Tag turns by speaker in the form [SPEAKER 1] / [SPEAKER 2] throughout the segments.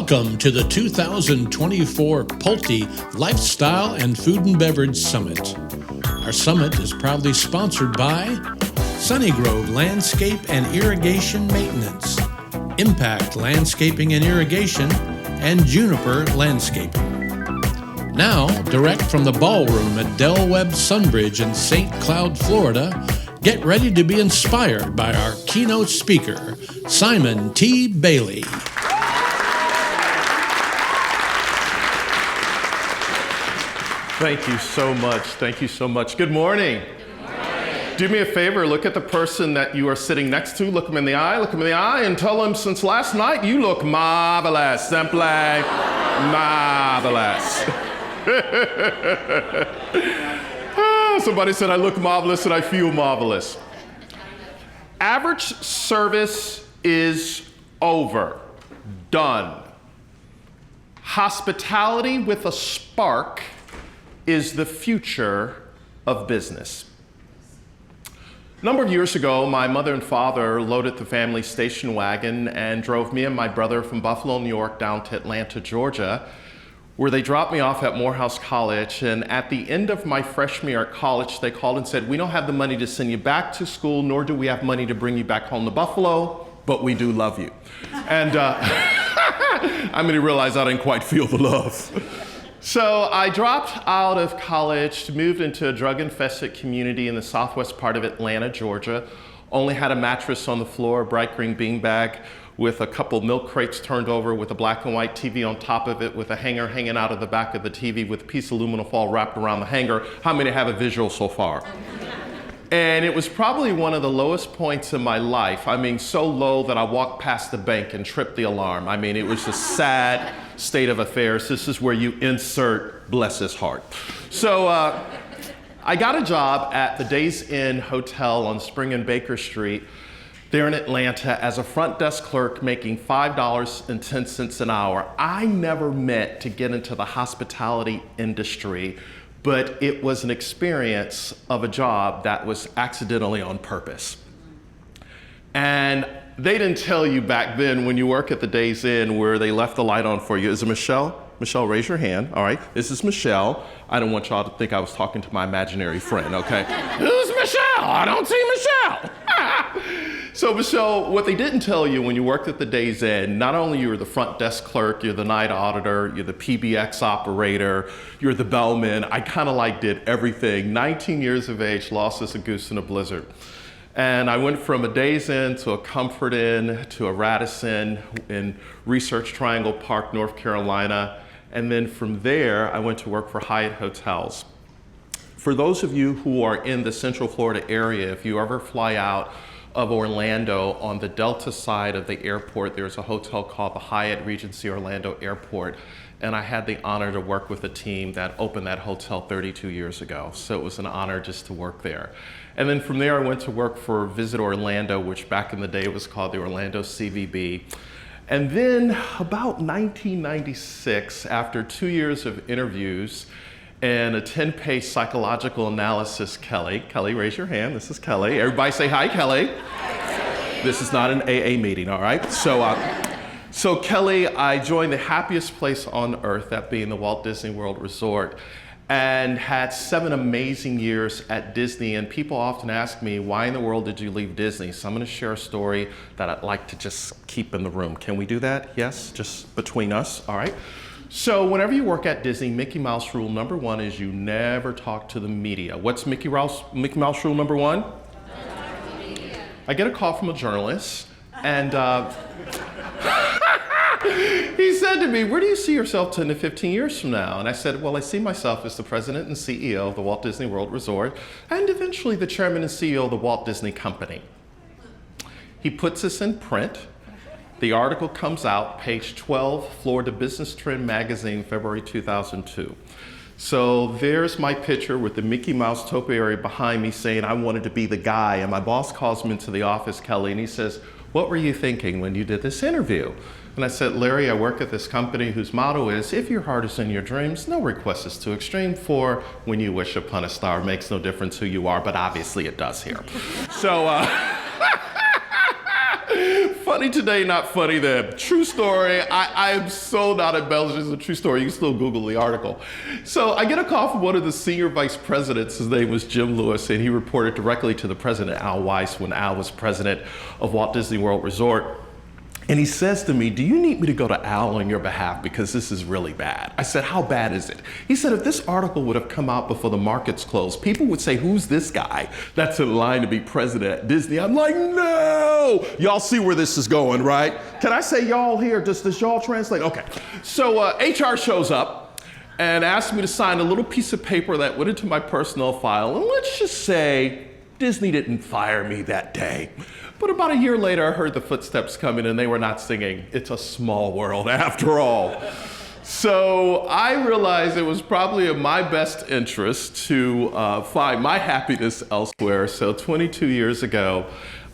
[SPEAKER 1] Welcome to the 2024 Pulte Lifestyle and Food and Beverage Summit. Our summit is proudly sponsored by Sunny Grove Landscape and Irrigation Maintenance, Impact Landscaping and Irrigation, and Juniper Landscaping. Now, direct from the ballroom at Del Webb Sunbridge in St. Cloud, Florida, get ready to be inspired by our keynote speaker, Simon T. Bailey.
[SPEAKER 2] Thank you so much. Thank you so much. Good morning.
[SPEAKER 3] Good morning.
[SPEAKER 2] Do me a favor, look at the person that you are sitting next to, look them in the eye, and tell them, since last night, you look marvelous, simply marvelous. Somebody said I look marvelous and I feel marvelous. Average service is over, done. Hospitality with a spark is the future of business. A number of years ago, my mother and father loaded the family station wagon and drove me and my brother from Buffalo, New York, down to Atlanta, Georgia, where they dropped me off at Morehouse College. And at the end of my freshman year at college, they called and said, "We don't have the money to send you back to school, nor do we have money to bring you back home to Buffalo, but we do love you." And I mean, I realized I didn't quite feel the love. So I dropped out of college, moved into a drug-infested community in the southwest part of Atlanta, Georgia. Only had a mattress on the floor, a bright green beanbag with a couple milk crates turned over with a black and white TV on top of it with a hanger hanging out of the back of the TV with a piece of aluminum foil wrapped around the hanger. How many have a visual so far? And it was probably one of the lowest points in my life. I mean, so low that I walked past the bank and tripped the alarm. I mean, it was a sad state of affairs. This is where you insert bless his heart. So I got a job at the Days Inn Hotel on Spring and Baker Street there in Atlanta as a front desk clerk making $5.10 an hour. I never meant to get into the hospitality industry, but it was an experience of a job that was accidentally on purpose. And they didn't tell you back then when you work at the Days Inn where they left the light on for you. Is it Michelle? Michelle, raise your hand. All right, this is Michelle. I don't want y'all to think I was talking to my imaginary friend, okay? Who's Michelle? I don't see Michelle. So Michelle, what they didn't tell you when you worked at the Days Inn, not only you were the front desk clerk, you're the night auditor, you're the PBX operator, you're the bellman. I kind of like did everything. 19 years of age, lost as a goose in a blizzard. And I went from a Days Inn to a Comfort Inn to a Radisson in Research Triangle Park, North Carolina. And then from there, I went to work for Hyatt Hotels. For those of you who are in the Central Florida area, if you ever fly out of Orlando on the Delta side of the airport, there's a hotel called the Hyatt Regency Orlando Airport. And I had the honor to work with a team that opened that hotel 32 years ago. So it was an honor just to work there. And then from there, I went to work for Visit Orlando, which back in the day was called the Orlando CVB. And then about 1996, after 2 years of interviews and a 10-page psychological analysis, Kelly, raise your hand. This is Kelly. Everybody say hi, Kelly.
[SPEAKER 3] Hi, Kelly.
[SPEAKER 2] This is not an AA meeting, all right? So Kelly, I joined the happiest place on earth, that being the Walt Disney World Resort, and had 7 amazing years at Disney. And people often ask me, why in the world did you leave Disney? So I'm going to share a story that I'd like to just keep in the room. Can we do that? Yes, just between us, all right? So whenever you work at Disney, Mickey Mouse rule number 1 is you never talk to the media. What's Mickey Mouse rule number 1? I get a call from a journalist, and he said to me, "Where do you see yourself 10 to 15 years from now?" And I said, "Well, I see myself as the president and CEO of the Walt Disney World Resort and eventually the chairman and CEO of the Walt Disney Company." He puts this in print. The article comes out, page 12, Florida Business Trend magazine, February 2002. So there's my picture with the Mickey Mouse topiary behind me saying I wanted to be the guy. And my boss calls me into the office, Kelly, and he says, "What were you thinking when you did this interview?" And I said, "Larry, I work at this company whose motto is, if your heart is in your dreams, no request is too extreme, for when you wish upon a star, it makes no difference who you are, but obviously it does here." So Funny today, not funny then. True story. I am so not embellishing. It's a true story. You can still Google the article. So I get a call from one of the senior vice presidents. His name was Jim Lewis, and he reported directly to the president, Al Weiss, when Al was president of Walt Disney World Resort. And he says to me, do you need me to go to Al on your behalf because this is really bad? I said, how bad is it? He said, if this article would have come out before the markets closed, people would say, who's this guy that's in line to be president at Disney? I'm like, no! Y'all see where this is going, right? Can I say y'all here? Does y'all translate? Okay. So HR shows up and asked me to sign a little piece of paper that went into my personal file. And let's just say Disney didn't fire me that day. But about a year later, I heard the footsteps coming, and they were not singing, "It's a Small World," after all. So I realized it was probably in my best interest to find my happiness elsewhere. So 22 years ago,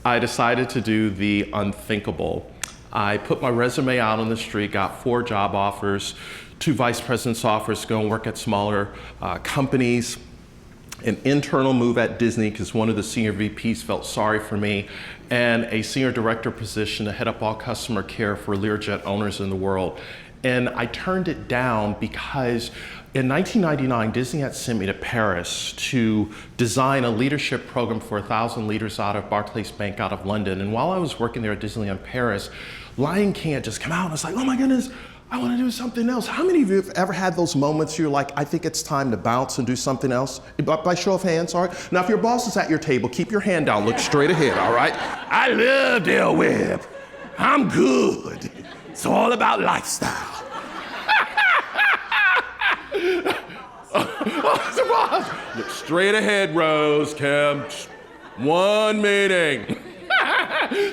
[SPEAKER 2] I decided to do the unthinkable. I put my resume out on the street, got 4 job offers, 2 vice president's offers to go and work at smaller companies, an internal move at Disney because one of the senior VPs felt sorry for me, and a senior director position to head up all customer care for Learjet owners in the world. And I turned it down because in 1999, Disney had sent me to Paris to design a leadership program for 1,000 leaders out of Barclays Bank out of London. And while I was working there at Disneyland Paris, Lion King had just come out and I was like, oh my goodness, I want to do something else. How many of you have ever had those moments you're like, I think it's time to bounce and do something else? By show of hands, all right? Now, if your boss is at your table, keep your hand down, look straight ahead, all right? I love Del Webb. I'm good. It's all about lifestyle. Look straight ahead, Rose, Kim. One meeting.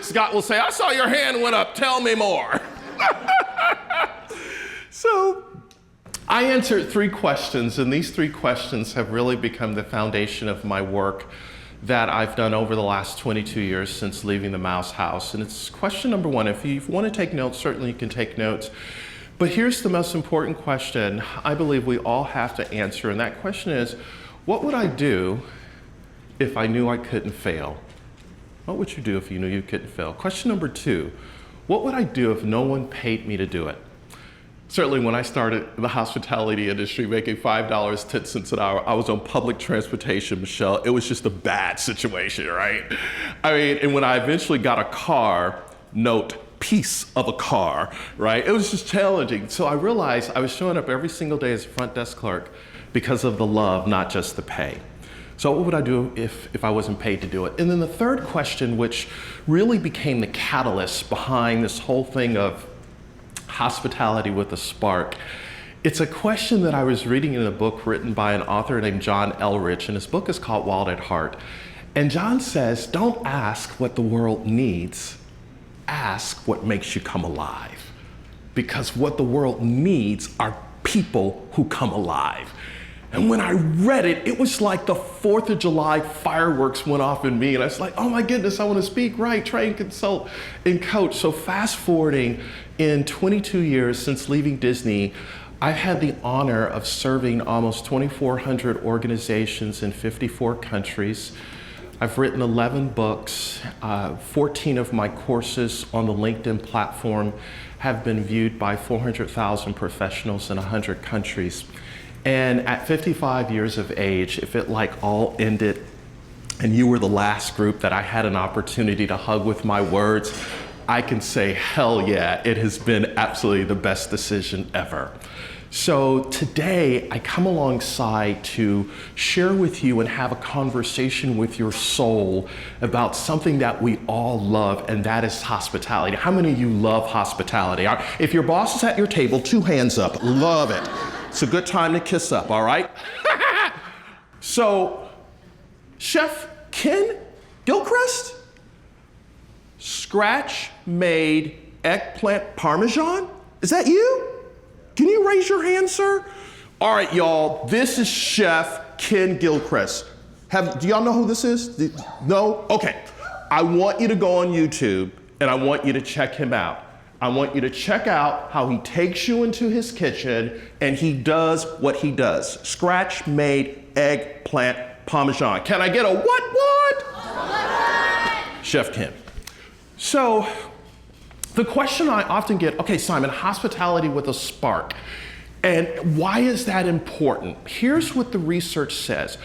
[SPEAKER 2] Scott will say, I saw your hand went up. Tell me more. So I answered 3 questions, and these 3 questions have really become the foundation of my work that I've done over the last 22 years since leaving the Mouse House. And it's question number 1. If you want to take notes, certainly you can take notes. But here's the most important question I believe we all have to answer, and that question is, what would I do if I knew I couldn't fail? What would you do if you knew you couldn't fail? Question number 2, what would I do if no one paid me to do it? Certainly when I started in the hospitality industry making $5.10 an hour, I was on public transportation, Michelle. It was just a bad situation, right? I mean, and when I eventually got a car, note, piece of a car, right? It was just challenging. So I realized I was showing up every single day as a front desk clerk because of the love, not just the pay. So what would I do if I wasn't paid to do it? And then the third question, which really became the catalyst behind this whole thing of hospitality with a spark, it's a question that I was reading in a book written by an author named John Elrich, and his book is called Wild at Heart. And John says, don't ask what the world needs, ask what makes you come alive. Because what the world needs are people who come alive. And when I read it, it was like the 4th of July fireworks went off in me. And I was like, oh my goodness, I want to speak, write, train, consult, and coach. So fast forwarding, in 22 years since leaving Disney, I've had the honor of serving almost 2,400 organizations in 54 countries. I've written 11 books. 14 of my courses on the LinkedIn platform have been viewed by 400,000 professionals in 100 countries. And at 55 years of age, if it like all ended and you were the last group that I had an opportunity to hug with my words, I can say, hell yeah, it has been absolutely the best decision ever. So today, I come alongside to share with you and have a conversation with your soul about something that we all love, and that is hospitality. How many of you love hospitality? If your boss is at your table, 2 hands up, love it. It's a good time to kiss up, all right? So, Chef Ken Gilchrist, scratch-made eggplant parmesan? Is that you? Can you raise your hand, sir? All right, y'all, this is Chef Ken Gilchrist. Do y'all know who this is? No? Okay. I want you to go on YouTube and I want you to check him out. I want you to check out how he takes you into his kitchen and he does what he does. Scratch-made eggplant parmesan. Can I get a what? Chef Ken. So, The question I often get, okay, Simon, hospitality with a spark. And why is that important? Here's what the research says.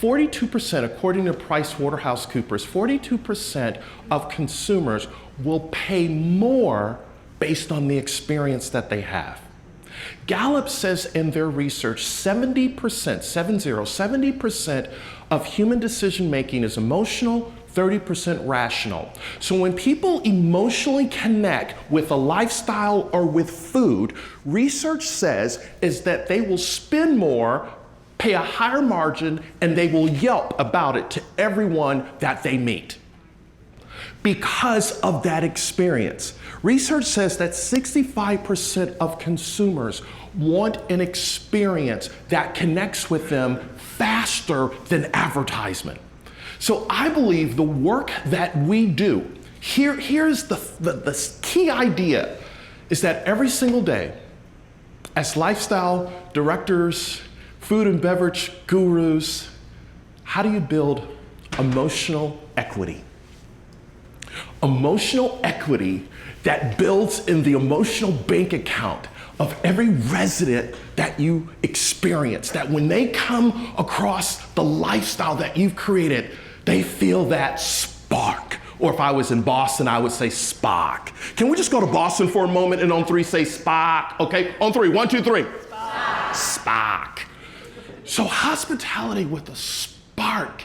[SPEAKER 2] 42%, according to PricewaterhouseCoopers, 42% of consumers will pay more based on the experience that they have. Gallup says in their research, 70% of human decision making is emotional, 30% rational. So when people emotionally connect with a lifestyle or with food, research says is that they will spend more, pay a higher margin, and they will yelp about it to everyone that they meet because of that experience. Research says that 65% of consumers want an experience that connects with them faster than advertisement. So I believe the work that we do, here's the key idea, is that every single day, as lifestyle directors, food and beverage gurus, how do you build emotional equity? Emotional equity that builds in the emotional bank account of every resident that you experience, that when they come across the lifestyle that you've created, they feel that spark. Or if I was in Boston, I would say spark. Can we just go to Boston for a moment and on three say spark? Okay, on three, 1, 2, 3. Spark. Spark. So hospitality with a spark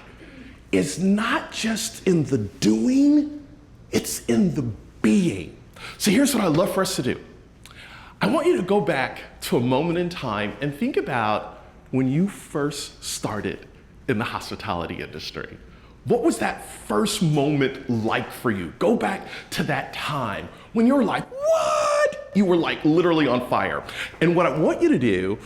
[SPEAKER 2] is not just in the doing, it's in the being. So here's what I'd love for us to do. I want you to go back to a moment in time and think about when you first started in the hospitality industry. What was that first moment like for you? Go back to that time when you were like, what? You were like literally on fire. And what I want you to do,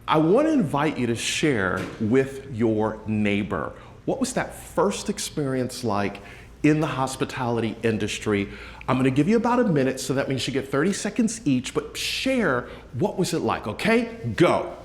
[SPEAKER 2] I want to invite you to share with your neighbor. What was that first experience like in the hospitality industry? I'm going to give you about a minute, so that means you get 30 seconds each, but share what was it like, okay? Go.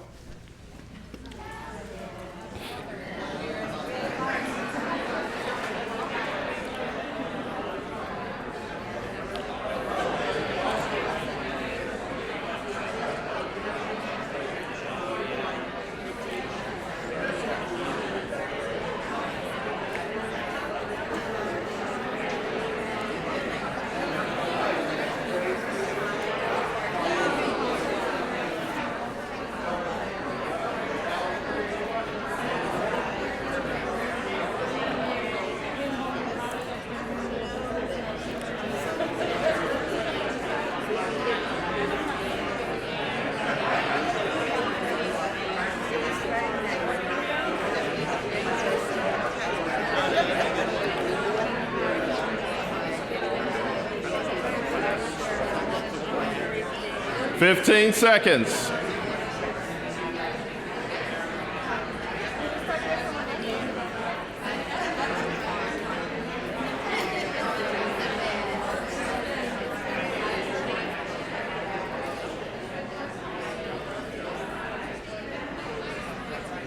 [SPEAKER 2] Fifteen seconds.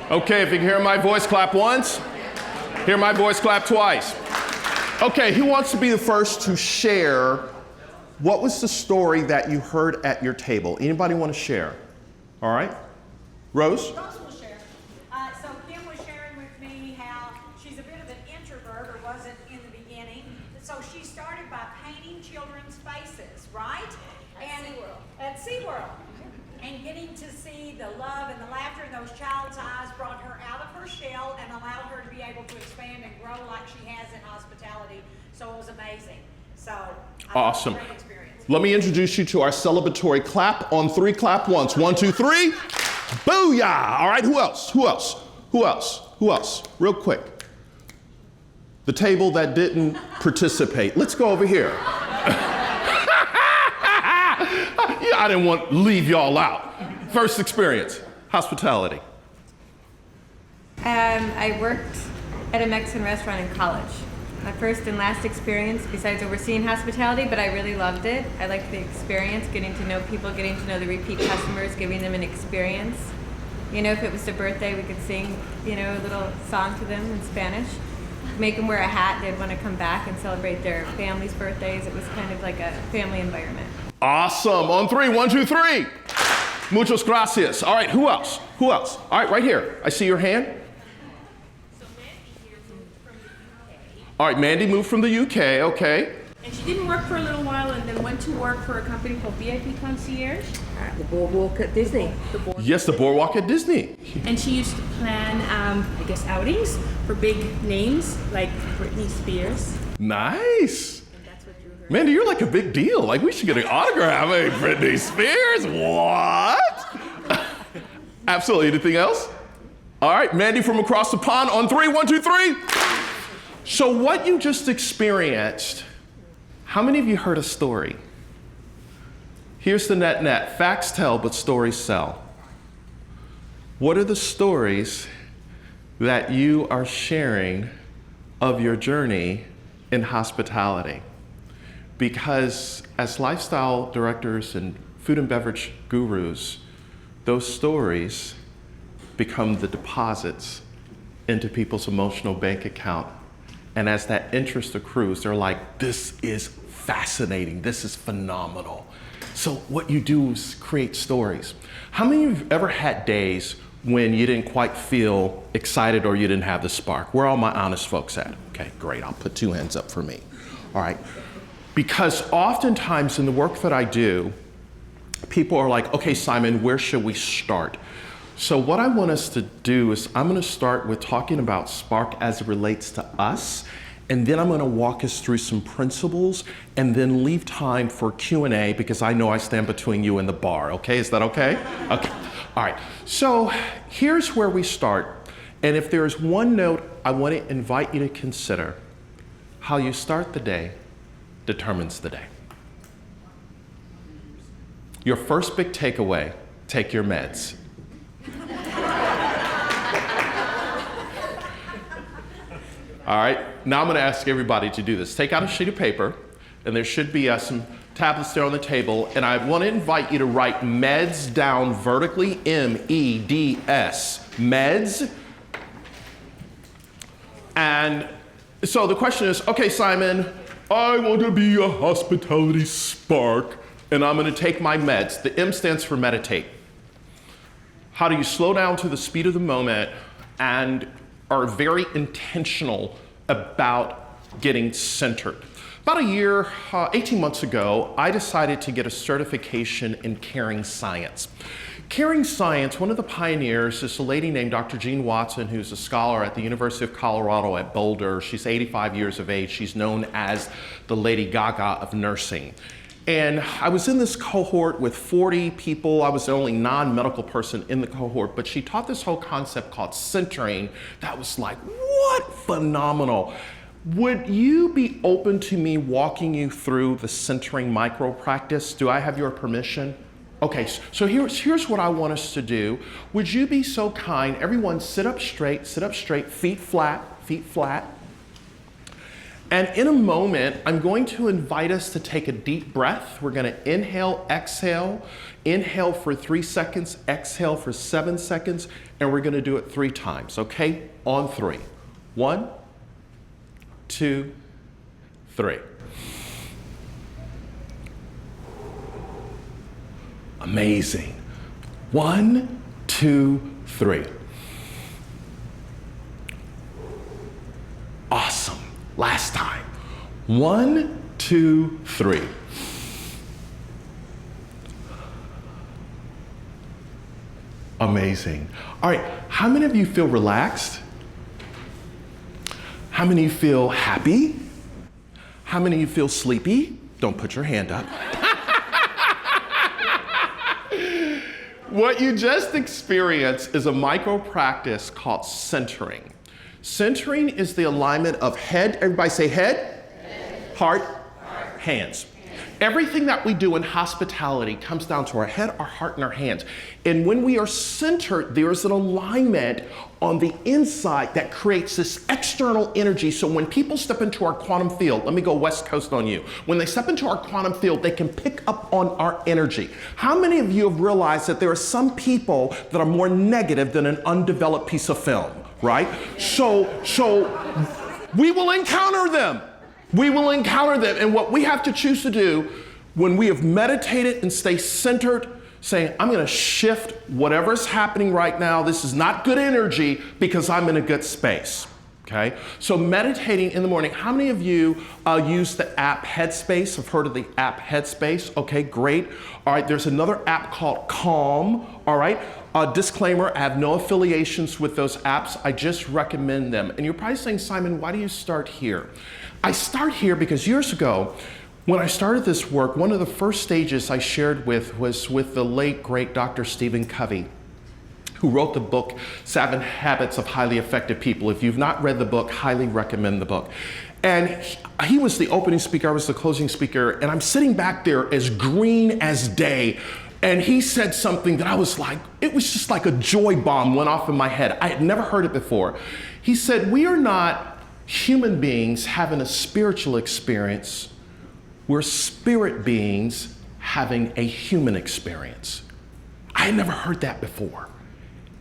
[SPEAKER 2] Okay, if you can hear my voice, clap once. Hear my voice, clap twice. Okay, who wants to be the first to share what was the story that you heard at your table? Anybody want to share? All right. Rose?
[SPEAKER 4] Rose will share. So Kim was sharing with me how she's a bit of an introvert, or wasn't in the beginning. So she started by painting children's faces, right? At SeaWorld. And getting to see the love and the laughter in those child's eyes brought her out of her shell and allowed her to be able to expand and grow like she has in hospitality. So it was amazing. So
[SPEAKER 2] awesome.
[SPEAKER 4] Great experience.
[SPEAKER 2] Let me introduce you to our celebratory clap. On three, clap once. 1, 2, 3. Booyah! All right, who else? Who else? Who else? Who else? Real quick. The table that didn't participate. Let's go over here. Yeah, I didn't want to leave y'all out. First experience, hospitality.
[SPEAKER 5] I worked at a Mexican restaurant in college. My first and last experience besides overseeing hospitality, but I really loved it. I liked the experience, getting to know people, getting to know the repeat customers, giving them an experience. You know, if it was their birthday, we could sing, a little song to them in Spanish. make them wear a hat. They'd want to come back and celebrate their family's birthdays. It was kind of like a family environment.
[SPEAKER 2] Awesome. On three. 1, 2, 3. Muchas gracias. All right, who else? Who else? All right, right here. I see your hand.
[SPEAKER 3] So Mandy here moved from the UK.
[SPEAKER 2] All right, Mandy moved from the UK, okay.
[SPEAKER 3] And she didn't work for a little while and then went to work for a company called VIP Concierge.
[SPEAKER 6] At the boardwalk at Disney.
[SPEAKER 2] Yes, the boardwalk at Disney.
[SPEAKER 3] And she used to plan, I guess, outings for big names like Britney Spears.
[SPEAKER 2] Nice.
[SPEAKER 3] And that's what drew her.
[SPEAKER 2] Mandy, you're like a big deal. Like, we should get an autograph. Hey, Britney Spears, what? Absolutely. Anything else? All right, Mandy from across the pond on 3. 1, 2, 3. So what you just experienced, how many of you heard a story? Here's the net. Facts tell, but stories sell. What are the stories that you are sharing of your journey in hospitality? Because as lifestyle directors and food and beverage gurus, those stories become the deposits into people's emotional bank account. And as that interest accrues, they're like, this is fascinating, this is phenomenal. So what you do is create stories. How many of you have ever had days when you didn't quite feel excited or you didn't have the spark? Where are all my honest folks at? Okay, great, I'll put 2 hands up for me. All right, because oftentimes in the work that I do, people are like, okay, Simon, where should we start? So what I want us to do is I'm gonna start with talking about spark as it relates to us, and then I'm gonna walk us through some principles and then leave time for Q&A because I know I stand between you and the bar, okay? Is that okay? Okay, all right. So here's where we start. And if there's one note I wanna invite you to consider, how you start the day determines the day. Your first big takeaway, take your meds. All right, now I'm gonna ask everybody to do this. Take out a sheet of paper, and there should be some tablets there on the table, and I wanna invite you to write meds down vertically, M-E-D-S, meds. And so the question is, okay, Simon, I want to be a hospitality spark, and I'm gonna take my meds. The M stands for meditate. How do you slow down to the speed of the moment and are very intentional about getting centered? About a year, 18 months ago, I decided to get a certification in caring science. Caring science, one of the pioneers is a lady named Dr. Jean Watson, who's a scholar at the University of Colorado at Boulder. She's 85 years of age. She's known as the Lady Gaga of nursing. And I was in this cohort with 40 people. I was the only non-medical person in the cohort, but she taught this whole concept called centering that was like, what phenomenal. Would you be open to me walking you through the centering micro practice? Do I have your permission? Okay, so here's what I want us to do. Would you be so kind, everyone sit up straight, feet flat, feet flat. And in a moment, I'm going to invite us to take a deep breath. We're gonna inhale, exhale for 3 seconds, exhale for 7 seconds, and we're gonna do it 3 times, okay? On 3. 1, 2, 3. Amazing. 1, 2, 3. Awesome. Last time. 1, 2, 3. Amazing. All right, how many of you feel relaxed? How many of you feel happy? How many of you feel sleepy? Don't put your hand up. What you just experienced is a micro practice called centering. Centering is the alignment of head, everybody say head, heart, hands. Everything that we do in hospitality comes down to our head, our heart, and our hands. And when we are centered, there is an alignment on the inside that creates this external energy. So when people step into our quantum field, let me go West Coast on you. When they step into our quantum field, they can pick up on our energy. How many of you have realized that there are some people that are more negative than an undeveloped piece of film, right? So We will encounter them. We will encounter them. And what we have to choose to do when we have meditated and stay centered, saying, I'm going to shift whatever's happening right now. This is not good energy because I'm in a good space. Okay? So meditating in the morning. How many of you use the app Headspace? I've heard of the app Headspace. Okay, great. All right, there's another app called Calm. All right. Disclaimer, I have no affiliations with those apps. I just recommend them. And you're probably saying, Simon, why do you start here? I start here because years ago, when I started this work, one of the first stages I shared with was with the late, great Dr. Stephen Covey, who wrote the book, 7 Habits of Highly Effective People. If you've not read the book, highly recommend the book. And he was the opening speaker, I was the closing speaker, and I'm sitting back there as green as day. And he said something that I was like, it was just like a joy bomb went off in my head. I had never heard it before. He said, we are not human beings having a spiritual experience. We're spirit beings having a human experience. I had never heard that before.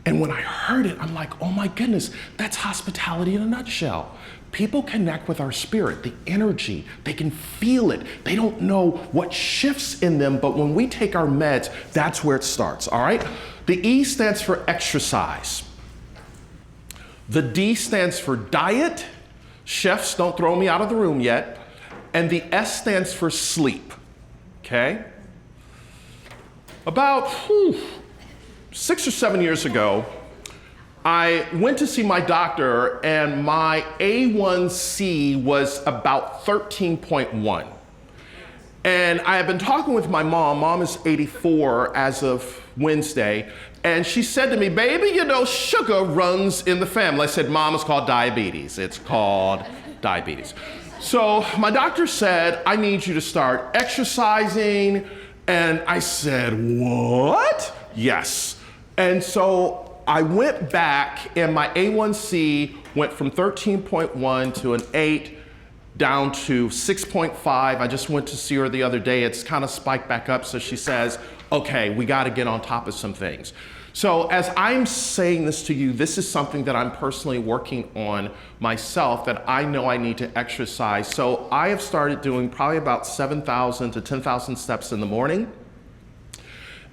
[SPEAKER 2] And when I heard it, I'm like, oh my goodness, that's hospitality in a nutshell. People connect with our spirit, the energy, they can feel it. They don't know what shifts in them, but when we take our meds, that's where it starts, all right? The E stands for exercise. The D stands for diet. Chefs, don't throw me out of the room yet. And the S stands for sleep, okay? About 6 or 7 years ago, I went to see my doctor and my A1C was about 13.1. And I have been talking with my mom. Mom is 84 as of Wednesday. And she said to me, baby, you know, sugar runs in the family. I said, Mom, it's called diabetes. It's called diabetes. So my doctor said, I need you to start exercising. And I said, what? Yes. And so I went back and my A1C went from 13.1 to an 8 down to 6.5. I just went to see her the other day. It's kind of spiked back up. So she says, okay, we got to get on top of some things. So as I'm saying this to you, this is something that I'm personally working on myself that I know I need to exercise. So I have started doing probably about 7,000 to 10,000 steps in the morning.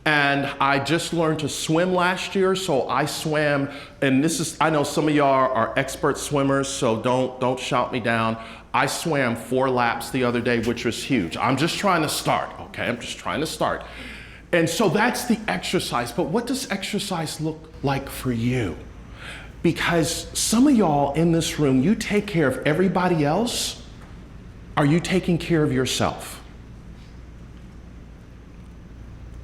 [SPEAKER 2] And I just learned to swim last year, so I swam, and this is, I know some of y'all are expert swimmers, so don't shout me down. I swam 4 laps the other day, which was huge. I'm just trying to start, okay? I'm just trying to start. And so that's the exercise, but what does exercise look like for you? Because some of y'all in this room, you take care of everybody else. Are you taking care of yourself?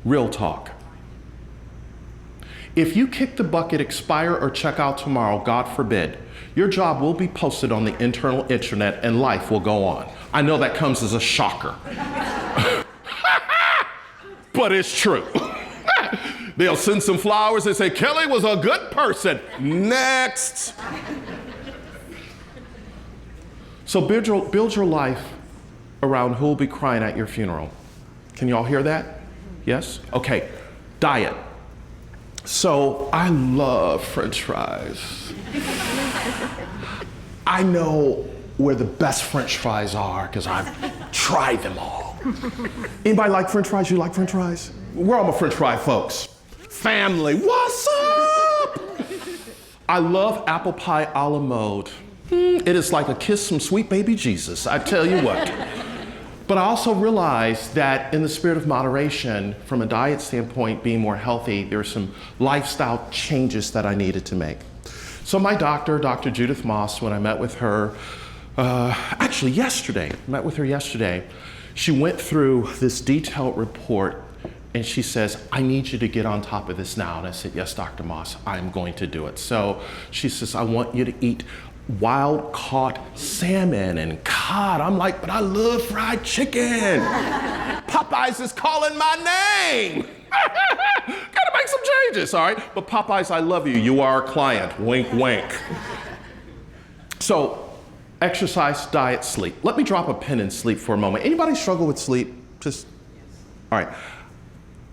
[SPEAKER 2] Real talk. If you kick the bucket, expire, or check out tomorrow, God forbid, your job will be posted on the internal internet and life will go on. I know that comes as a shocker. But it's true. They'll send some flowers and say, Kelly was a good person. Next. So build your life around who will be crying at your funeral. Can you all hear that? Yes? Okay. Diet. So I love French fries. I know where the best French fries are because I've tried them all. Anybody like French fries? You like French fries? We're all my French fry folks. Family, what's up? I love apple pie a la mode. It is like a kiss from sweet baby Jesus, I tell you what. But I also realized that in the spirit of moderation, from a diet standpoint, being more healthy, there are some lifestyle changes that I needed to make. So my doctor, Dr. Judith Moss, when I met with her, actually yesterday, she went through this detailed report and she says, I need you to get on top of this now. And I said, yes, Dr. Moss, I'm going to do it. So she says, I want you to eat wild caught salmon and cod. I'm like, but I love fried chicken. Popeyes is calling my name. Gotta make some changes, all right? But Popeyes, I love you. You are a client. Wink, wink. So exercise, diet, sleep. Let me drop a pin in sleep for a moment. Anybody struggle with sleep? Just, all right.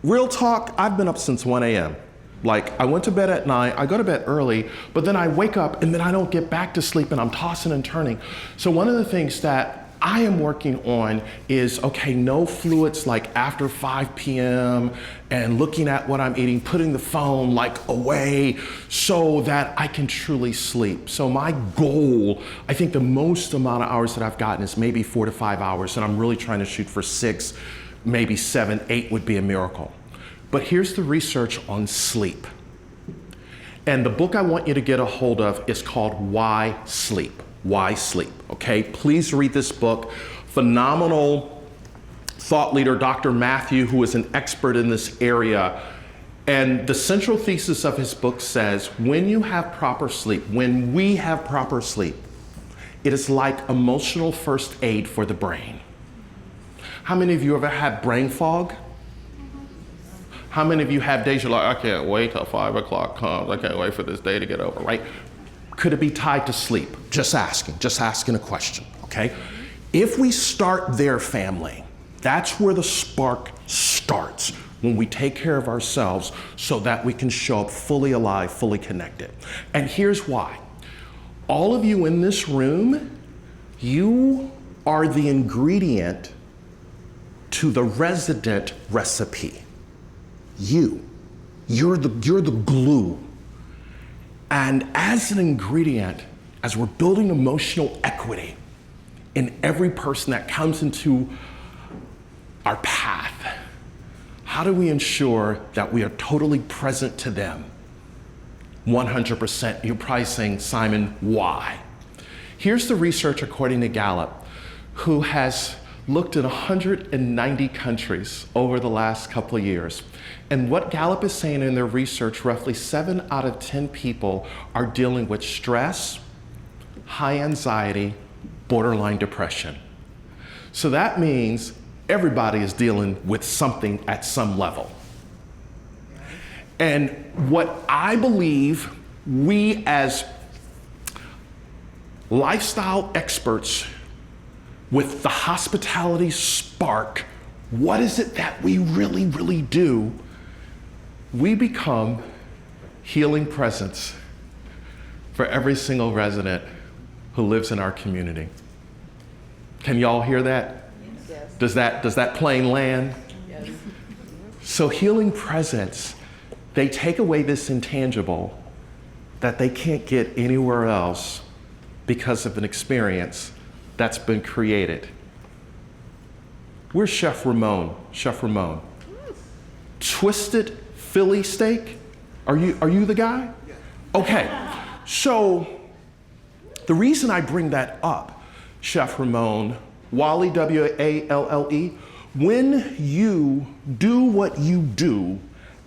[SPEAKER 2] Real talk, I've been up since 1 a.m. Like, I went to bed at 9, I go to bed early, but then I wake up and then I don't get back to sleep and I'm tossing and turning. So one of the things that I am working on is, okay, no fluids like after 5 p.m. and looking at what I'm eating, putting the phone like away so that I can truly sleep. So my goal, I think the most amount of hours that I've gotten is maybe 4 to 5 hours, and I'm really trying to shoot for 6, maybe 7, 8 would be a miracle. But here's the research on sleep. And the book I want you to get a hold of is called Why Sleep? Why Sleep, okay? Please read this book. Phenomenal thought leader, Dr. Matthew, who is an expert in this area. And the central thesis of his book says, when you have proper sleep, when we have proper sleep, it is like emotional first aid for the brain. How many of you ever had brain fog? How many of you have days you're like, I can't wait till 5 o'clock comes. I can't wait for this day to get over, right? Could it be tied to sleep? Just asking a question, okay? If we start there, family, that's where the spark starts, when we take care of ourselves so that we can show up fully alive, fully connected. And here's why. All of you in this room, you are the ingredient to the resident recipe. You're the glue. And as an ingredient, as we're building emotional equity in every person that comes into our path, how do we ensure that we are totally present to them? 100%. You're probably saying, Simon, why? Here's the research according to Gallup, who has looked at 190 countries over the last couple of years. And what Gallup is saying in their research, roughly 7 out of 10 people are dealing with stress, high anxiety, borderline depression. So that means everybody is dealing with something at some level. And what I believe we as lifestyle experts with the hospitality spark, what is it that we really, really do? We become healing presence for every single resident who lives in our community. Can y'all hear that? Yes. Does that plane land? Yes. So healing presence, they take away this intangible that they can't get anywhere else because of an experience that's been created. Where's Chef Ramon? Chef Ramon. Twisted Philly steak? Are you the guy? Yeah. Okay. So the reason I bring that up, Chef Ramon, Wally, W-A-L-L-E, when you do what you do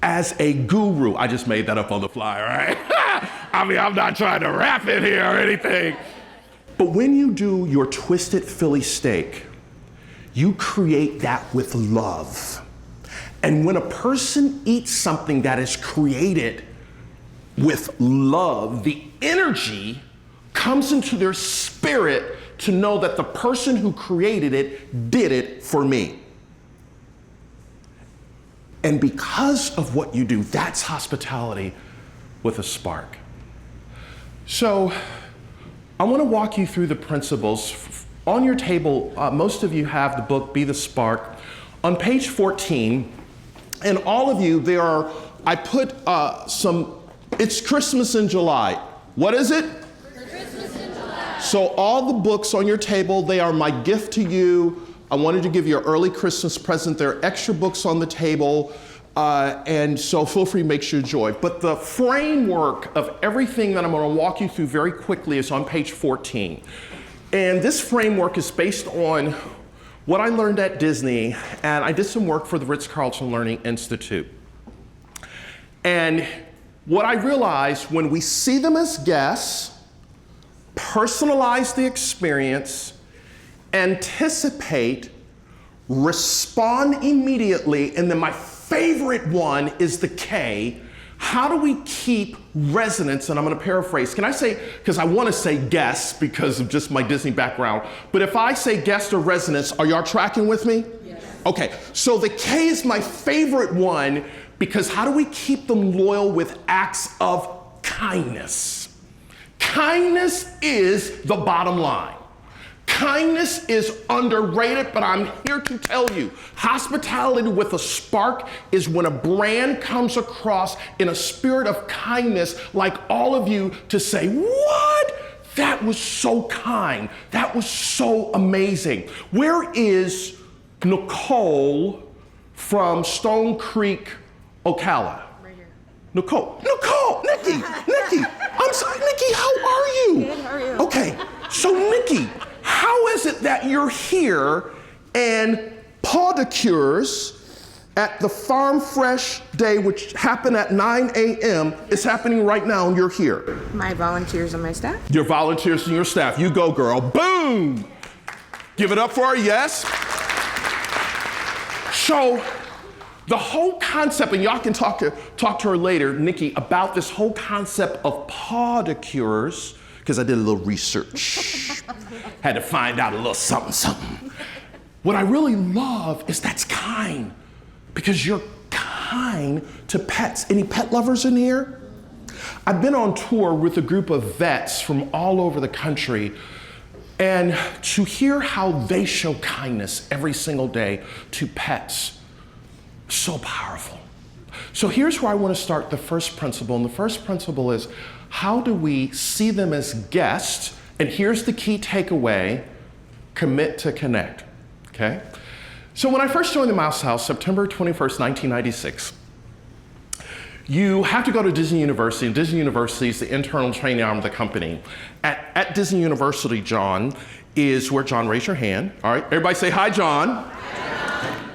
[SPEAKER 2] as a guru, I just made that up on the fly, right? I mean, I'm not trying to rap it here or anything. But when you do your Twisted Philly steak, you create that with love. And when a person eats something that is created with love, the energy comes into their spirit to know that the person who created it did it for me. And because of what you do, that's hospitality with a spark. So I want to walk you through the principles. On your table, most of you have the book, Be the Spark. On page 14, and all of you, I put it's Christmas in July. What is it?
[SPEAKER 7] Christmas in July.
[SPEAKER 2] So all the books on your table, they are my gift to you. I wanted to give you an early Christmas present. There are extra books on the table, and so feel free to make sure you enjoy. But the framework of everything that I'm going to walk you through very quickly is on page 14. And this framework is based on what I learned at Disney, and I did some work for the Ritz-Carlton Learning Institute. And what I realized, when we see them as guests, personalize the experience, anticipate, respond immediately, and then my favorite one is the K. How do we keep resonance? And I'm going to paraphrase. Can I say, because I want to say guests because of just my Disney background, but if I say guest or resonance, are y'all tracking with me? Yes. Okay, so the K is my favorite one Because how do we keep them loyal with acts of kindness? Kindness is the bottom line. Kindness is underrated, but I'm here to tell you, hospitality with a spark is when a brand comes across in a spirit of kindness, like all of you, to say, what? That was so kind. That was so amazing. Where is Nicole from Stone Creek, Ocala?
[SPEAKER 6] Right here.
[SPEAKER 2] Nicole, Nikki. I'm sorry, Nikki, how are you?
[SPEAKER 6] Good, how are you?
[SPEAKER 2] Okay, so Nikki, how is it that you're here and pedicures at the Farm Fresh Day, which happened at 9 a.m., is happening right now and you're here?
[SPEAKER 6] My volunteers and my staff.
[SPEAKER 2] Your volunteers and your staff. You go, girl. Boom! Give it up for her, yes? So, the whole concept, and y'all can talk to her later, Nikki, about this whole concept of pedicures, because I did a little research. Had to find out a little something. What I really love is that's kind, because you're kind to pets. Any pet lovers in here? I've been on tour with a group of vets from all over the country, and to hear how they show kindness every single day to pets, so powerful. So here's where I want to start the first principle, and the first principle is, how do we see them as guests? And here's the key takeaway: commit to connect, okay? So when I first joined the Mouse House, September 21st, 1996, you have to go to Disney University, and Disney University is the internal training arm of the company. At Disney University, John, is where, John, raise your hand. All right, everybody say hi, John.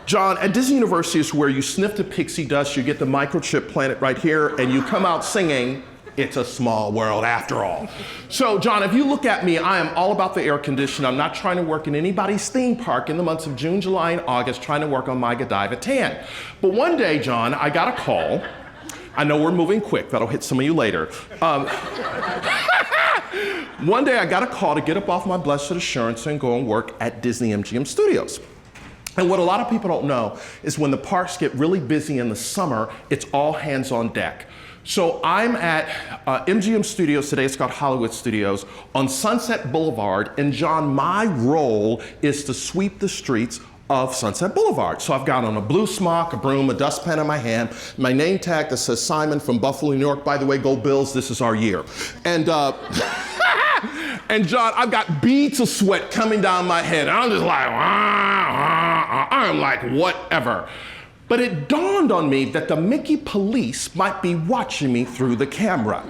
[SPEAKER 2] John, at Disney University is where you sniff the pixie dust, you get the microchip planted right here, and you come out singing, "It's a small world after all." So, John, if you look at me, I am all about the air conditioning. I'm not trying to work in anybody's theme park in the months of June, July, and August, trying to work on my Godiva tan. But one day, John, I got a call. I know we're moving quick. That'll hit some of you later. One day, I got a call to get up off my blessed assurance and go and work at Disney MGM Studios. And what a lot of people don't know is when the parks get really busy in the summer, it's all hands on deck. So I'm at MGM Studios today, it's called Hollywood Studios, on Sunset Boulevard, and John, my role is to sweep the streets of Sunset Boulevard. So I've got on a blue smock, a broom, a dustpan in my hand, my name tag that says Simon from Buffalo, New York. By the way, go Bills, this is our year. And and John, I've got beads of sweat coming down my head. I'm just like, I'm like, whatever. But it dawned on me that the Mickey police might be watching me through the camera.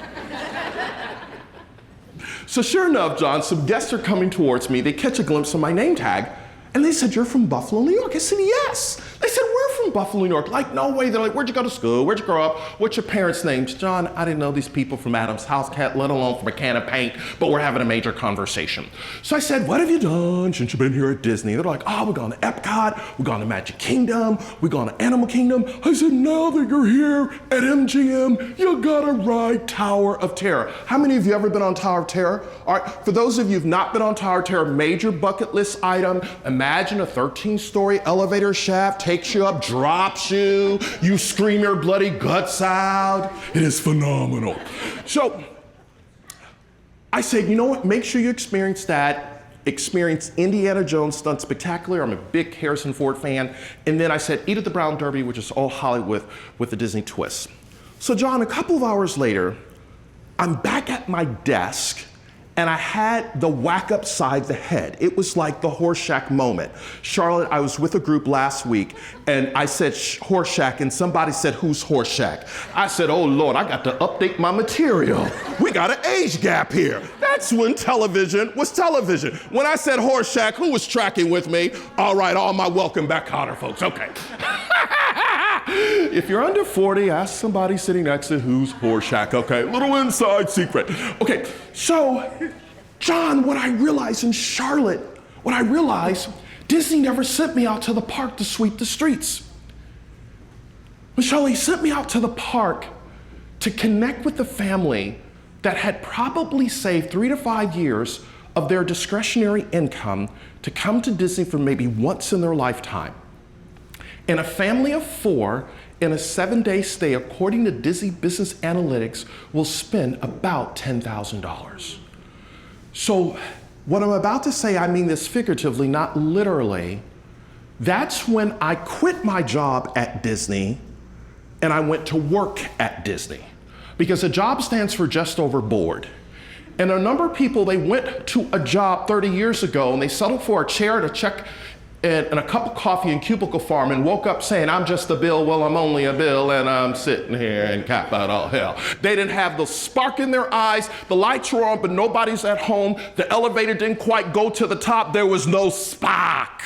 [SPEAKER 2] So sure enough, John, some guests are coming towards me. They catch a glimpse of my name tag, and they said, "You're from Buffalo, New York." I said, "Yes." They said, "We're from Buffalo, New York." Like, no way. They're like, "Where'd you go to school? Where'd you grow up? What's your parents' names?" John, I didn't know these people from Adam's house cat, let alone from a can of paint, but we're having a major conversation. So I said, "What have you done since you've been here at Disney?" They're like, "Oh, we're going to Epcot, we're going to Magic Kingdom, we're going to Animal Kingdom." I said, "Now that you're here at MGM, you gotta ride Tower of Terror." How many of you ever been on Tower of Terror? All right, for those of you who've not been on Tower of Terror, major bucket list item, imagine a 13-story elevator shaft takes you up, drops you, you scream your bloody guts out. It is phenomenal. So I said, you know what, make sure you experience that. Experience Indiana Jones Stunt Spectacular. I'm a big Harrison Ford fan. And then I said, eat at the Brown Derby, which is all Hollywood with a Disney twist. So John, a couple of hours later, I'm back at my desk, and I had the whack upside the head. It was like the Horseshack moment. Charlotte, I was with a group last week, and I said Horseshack, and somebody said, "Who's Horseshack?" I said, "Oh Lord, I got to update my material. We got an age gap here." That's when television was television. When I said Horseshack, who was tracking with me? All right, all my Welcome Back Cotter folks, okay. If you're under 40, ask somebody sitting next to who's Horseshack, okay? Little inside secret. Okay, so, John, what I realized in Charlotte, Disney never sent me out to the park to sweep the streets. Michelle, he sent me out to the park to connect with the family that had probably saved 3 to 5 years of their discretionary income to come to Disney for maybe once in their lifetime. And a family of 4 in a 7-day stay, according to Disney Business Analytics, will spend about $10,000. So what I'm about to say, I mean this figuratively, not literally. That's when I quit my job at Disney and I went to work at Disney. Because a job stands for just over bored. And a number of people, they went to a job 30 years ago and they settled for a chair, a check, and a cup of coffee in Cubicle Farm and woke up saying, I'm just a bill, well, I'm only a bill, and I'm sitting here in capital hell. They didn't have the spark in their eyes, the lights were on, but nobody's at home, the elevator didn't quite go to the top, there was no spark.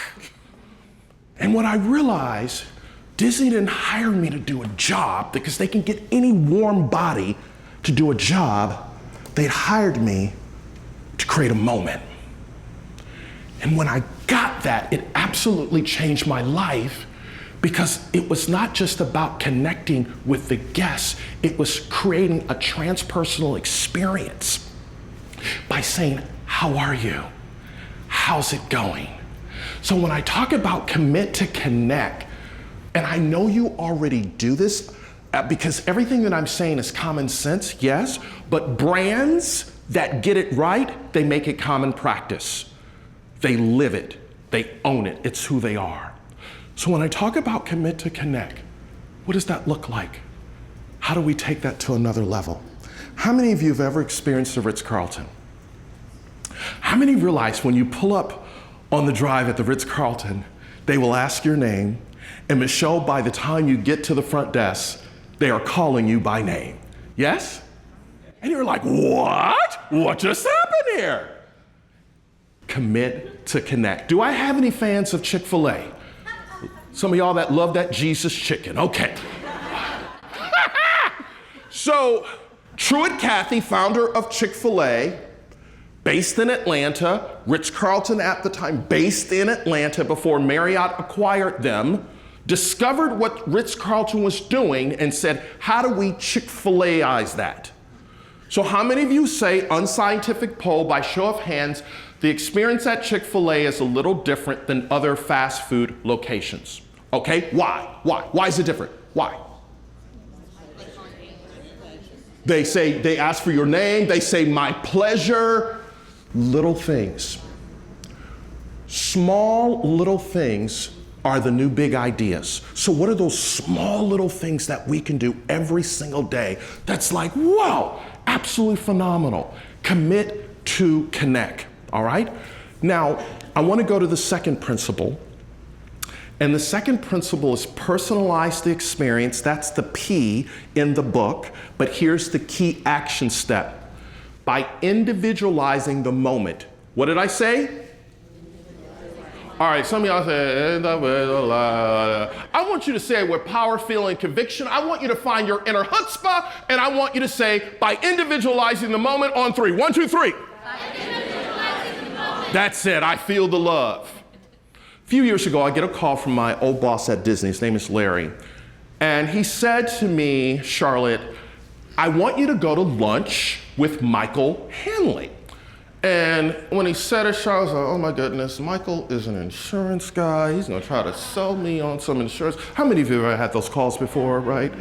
[SPEAKER 2] And what I realized, Disney didn't hire me to do a job because they can get any warm body to do a job. They'd hired me to create a moment. And when I got that, it absolutely changed my life because it was not just about connecting with the guests, it was creating a transpersonal experience by saying, how are you? How's it going? So when I talk about commit to connect, and I know you already do this because everything that I'm saying is common sense, yes, but brands that get it right, they make it common practice. They live it, they own it, it's who they are. So when I talk about commit to connect, what does that look like? How do we take that to another level? How many of you have ever experienced the Ritz-Carlton? How many realize when you pull up on the drive at the Ritz-Carlton, they will ask your name, and Michelle, by the time you get to the front desk, they are calling you by name. Yes? And you're like, what? What just happened here? Commit to connect. Do I have any fans of Chick-fil-A? Some of y'all that love that Jesus chicken. Okay. So, Truett Cathy, founder of Chick-fil-A, based in Atlanta, Ritz-Carlton at the time, based in Atlanta before Marriott acquired them, discovered what Ritz-Carlton was doing and said, how do we Chick-fil-A-ize that? So how many of you say, unscientific poll, by show of hands, the experience at Chick-fil-A is a little different than other fast food locations? Okay, why? Why? Why is it different? Why? They say, they ask for your name, they say, my pleasure. Little things. Small little things are the new big ideas. So what are those small little things that we can do every single day that's like, wow, absolutely phenomenal? Commit to connect, all right? Now, I want to go to the second principle. And the second principle is personalize the experience. That's the P in the book. But here's the key action step. By individualizing the moment. What did I say? All right, some of y'all say, I want you to say it with power, feeling, conviction. I want you to find your inner chutzpah, and I want you to say, by individualizing the moment on 3. 1, 2, 3. That's it, I feel the love. A few years ago, I get a call from my old boss at Disney. His name is Larry. And he said to me, Charlotte, I want you to go to lunch with Michael Hanley. And when he said it, Charlotte was like, oh my goodness, Michael is an insurance guy. He's gonna try to sell me on some insurance. How many of you have ever had those calls before, right?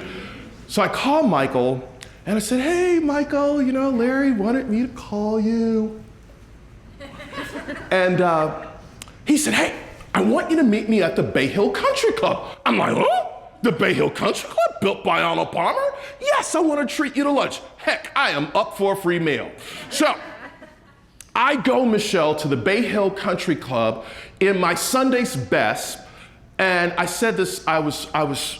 [SPEAKER 2] So I called Michael and I said, hey, Michael, you know, Larry wanted me to call you. And he said, hey, I want you to meet me at the Bay Hill Country Club. I'm like, oh, the Bay Hill Country Club built by Arnold Palmer? Yes, I want to treat you to lunch. Heck, I am up for a free meal. So I go, Michelle, to the Bay Hill Country Club in my Sunday's best. And I said this, I was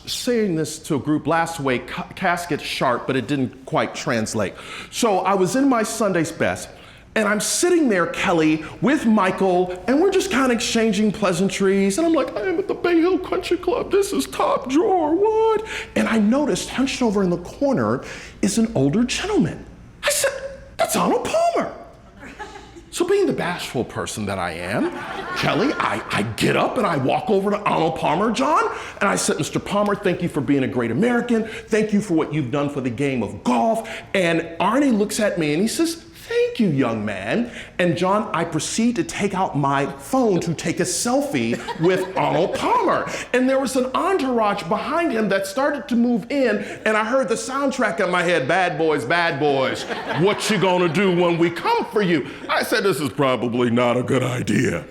[SPEAKER 2] saying this to a group last week, casket sharp, but it didn't quite translate. So I was in my Sunday's best. And I'm sitting there, Kelly, with Michael, and we're just kind of exchanging pleasantries. And I'm like, I am at the Bay Hill Country Club. This is top drawer, what? And I noticed, hunched over in the corner, is an older gentleman. I said, that's Arnold Palmer. So being the bashful person that I am, Kelly, I get up and I walk over to Arnold Palmer, John, and I said, Mr. Palmer, thank you for being a great American. Thank you for what you've done for the game of golf. And Arnie looks at me and he says, thank "Thank you, young man." And John, I proceed to take out my phone to take a selfie with Arnold Palmer. And there was an entourage behind him that started to move in, and I heard the soundtrack in my head, "Bad boys, what you gonna do when we come for you?" I said, this is probably not a good idea.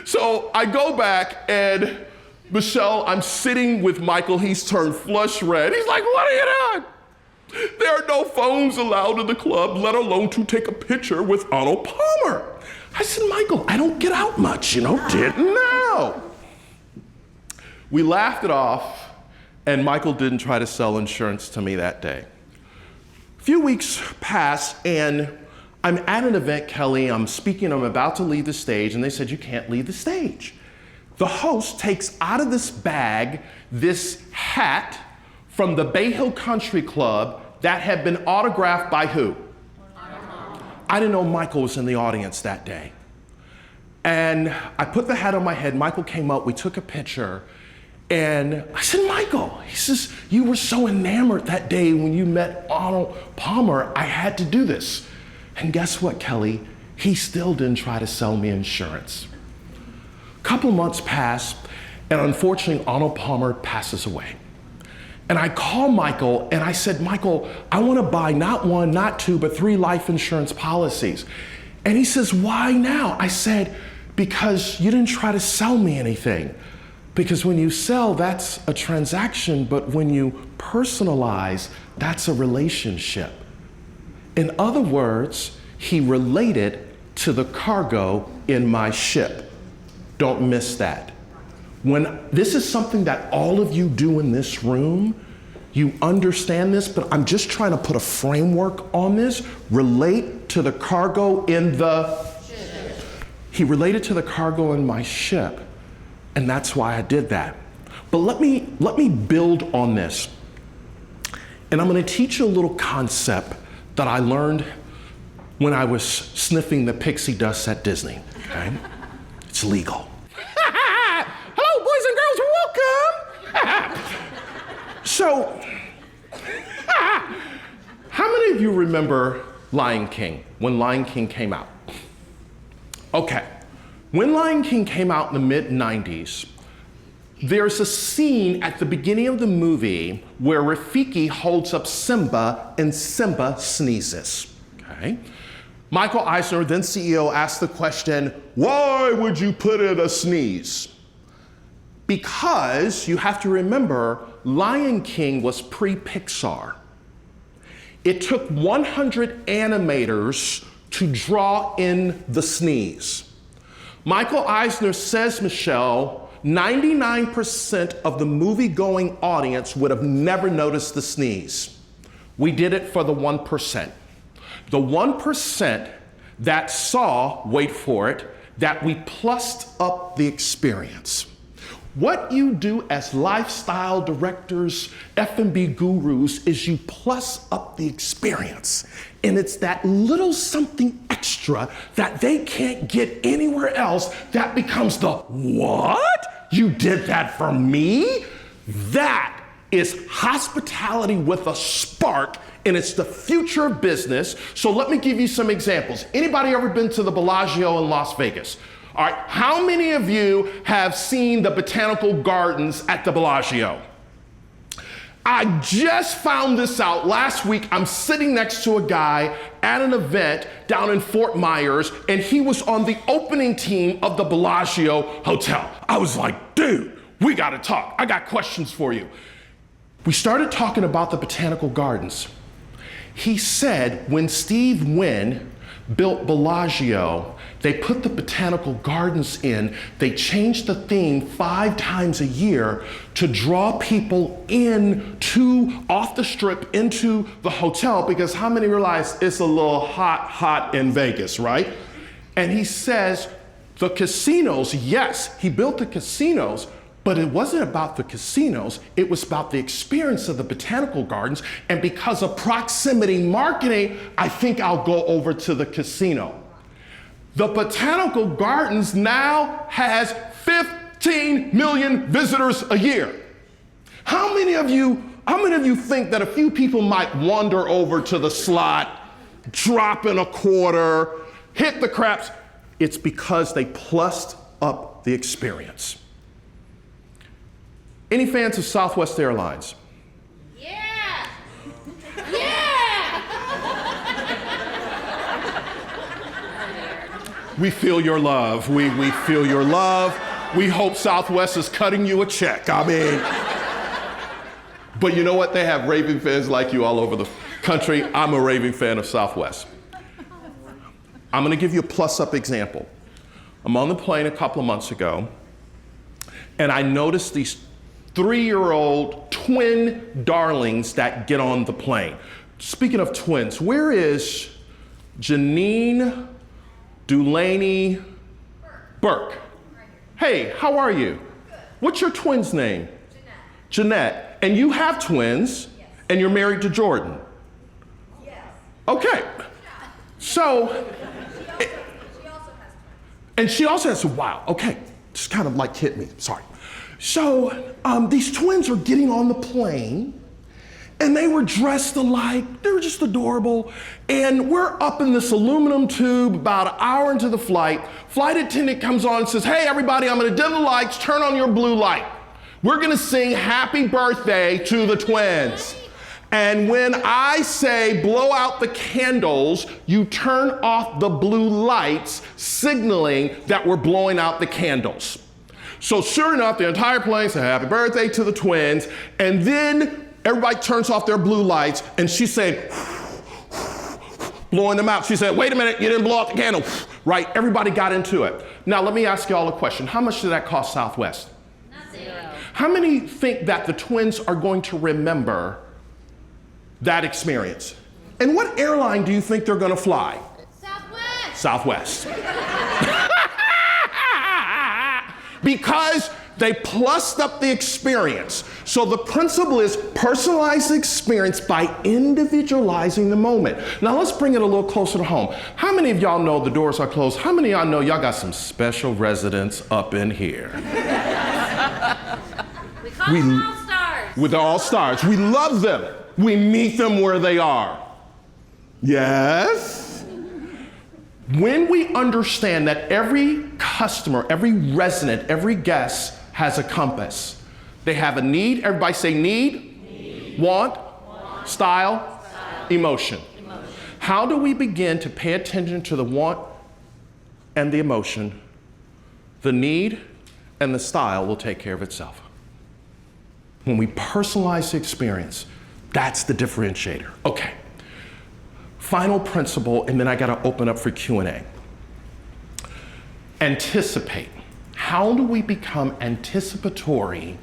[SPEAKER 2] So I go back, and Michelle, I'm sitting with Michael. He's turned flush red. He's like, "What are you doing? There are no phones allowed in the club, let alone to take a picture with Arnold Palmer." I said, "Michael, I don't get out much, didn't know." We laughed it off, and Michael didn't try to sell insurance to me that day. A few weeks pass, and I'm at an event, Kelly. I'm speaking, I'm about to leave the stage, and they said, "You can't leave the stage." The host takes out of this bag this hat from the Bay Hill Country Club that had been autographed by who? I didn't know Michael was in the audience that day. And I put the hat on my head. Michael came up, we took a picture, and I said, "Michael," he says, "you were so enamored that day when you met Arnold Palmer, I had to do this." And guess what, Kelly? He still didn't try to sell me insurance. A couple months pass, and unfortunately, Arnold Palmer passes away. And I called Michael, and I said, "Michael, I want to buy not one, not two, but 3 life insurance policies." And he says, "Why now?" I said, "Because you didn't try to sell me anything. Because when you sell, that's a transaction, but when you personalize, that's a relationship." In other words, he related to the cargo in my ship. Don't miss that. This is something that all of you do in this room, you understand this, but I'm just trying to put a framework on this. Relate to the cargo in the ship. He related to the cargo in my ship, and that's why I did that. But let me build on this. And I'm going to teach you a little concept that I learned when I was sniffing the pixie dust at Disney, okay? It's legal. Hello, boys and girls, welcome. So, how many of you remember Lion King, when Lion King came out? Okay, when Lion King came out in the mid-90s, there's a scene at the beginning of the movie where Rafiki holds up Simba and Simba sneezes, okay? Michael Eisner, then CEO, asked the question, "Why would you put in a sneeze?" Because you have to remember, Lion King was pre-Pixar. It took 100 animators to draw in the sneeze. Michael Eisner says, Michelle, 99% of the movie-going audience would have never noticed the sneeze. We did it for the 1%. The 1% that saw, wait for it, that we plussed up the experience. What you do as lifestyle directors, F&B gurus, is you plus up the experience. And it's that little something extra that they can't get anywhere else that becomes the, "What? You did that for me?" That is hospitality with a spark, and it's the future of business. So let me give you some examples. Anybody ever been to the Bellagio in Las Vegas? All right, how many of you have seen the botanical gardens at the Bellagio? I just found this out last week. I'm sitting next to a guy at an event down in Fort Myers, and he was on the opening team of the Bellagio Hotel. I was like, "Dude, we gotta talk. I got questions for you." We started talking about the botanical gardens. He said when Steve Wynn built Bellagio, they put the botanical gardens in, they changed the theme 5 times a year to draw people off the strip into the hotel, because how many realize it's a little hot in Vegas, right? And he says the casinos, yes, he built the casinos, but it wasn't about the casinos, it was about the experience of the botanical gardens, and because of proximity marketing, I think I'll go over to the casino. The botanical gardens now has 15 million visitors a year. How many of you think that a few people might wander over to the slot, dropping a quarter, hit the craps. It's because they plussed up the experience. Any fans of Southwest Airlines?
[SPEAKER 7] Yeah! Yeah!
[SPEAKER 2] We feel your love. We feel your love. We hope Southwest is cutting you a check. I mean, but you know what? They have raving fans like you all over the country. I'm a raving fan of Southwest. I'm going to give you a plus-up example. I'm on the plane a couple of months ago, and I noticed these 3-year-old twin darlings that get on the plane. Speaking of twins, where is Janine Dulaney Burke? Hey, how are you? Good. What's your twin's name? Jeanette. And you have twins, yes. And you're married to Jordan? Yes. Okay. So, she also has twins. And she also has, wow, okay. Just kind of like hit me, sorry. So, these twins are getting on the plane, and they were dressed alike. They were just adorable. And we're up in this aluminum tube about an hour into the flight. Flight attendant comes on and says, hey, everybody, I'm gonna dim the lights, turn on your blue light. We're gonna sing happy birthday to the twins. And when I say blow out the candles, you turn off the blue lights, signaling that we're blowing out the candles. So sure enough, the entire plane said happy birthday to the twins, and then everybody turns off their blue lights, and she's saying, blowing them out. She said, wait a minute, you didn't blow out the candle. Right, everybody got into it. Now let me ask you all a question. How much did that cost Southwest?
[SPEAKER 7] Zero.
[SPEAKER 2] How many think that the twins are going to remember that experience? And what airline do you think they're gonna fly?
[SPEAKER 7] Southwest.
[SPEAKER 2] Southwest. Because they plussed up the experience. So the principle is personalize the experience by individualizing the moment. Now let's bring it a little closer to home. How many of y'all know the doors are closed? How many of y'all know y'all got some special residents up in here?
[SPEAKER 7] We call them all stars.
[SPEAKER 2] With all stars. We love them. We meet them where they are. Yes? When we understand that every customer, every resident, every guest has a compass. They have a need. Everybody say need. Want, style, emotion. How do we begin to pay attention to the want and the emotion? The need and the style will take care of itself. When we personalize the experience, that's the differentiator. Okay. Final principle, and then I gotta open up for Q&A. Anticipate. How do we become anticipatory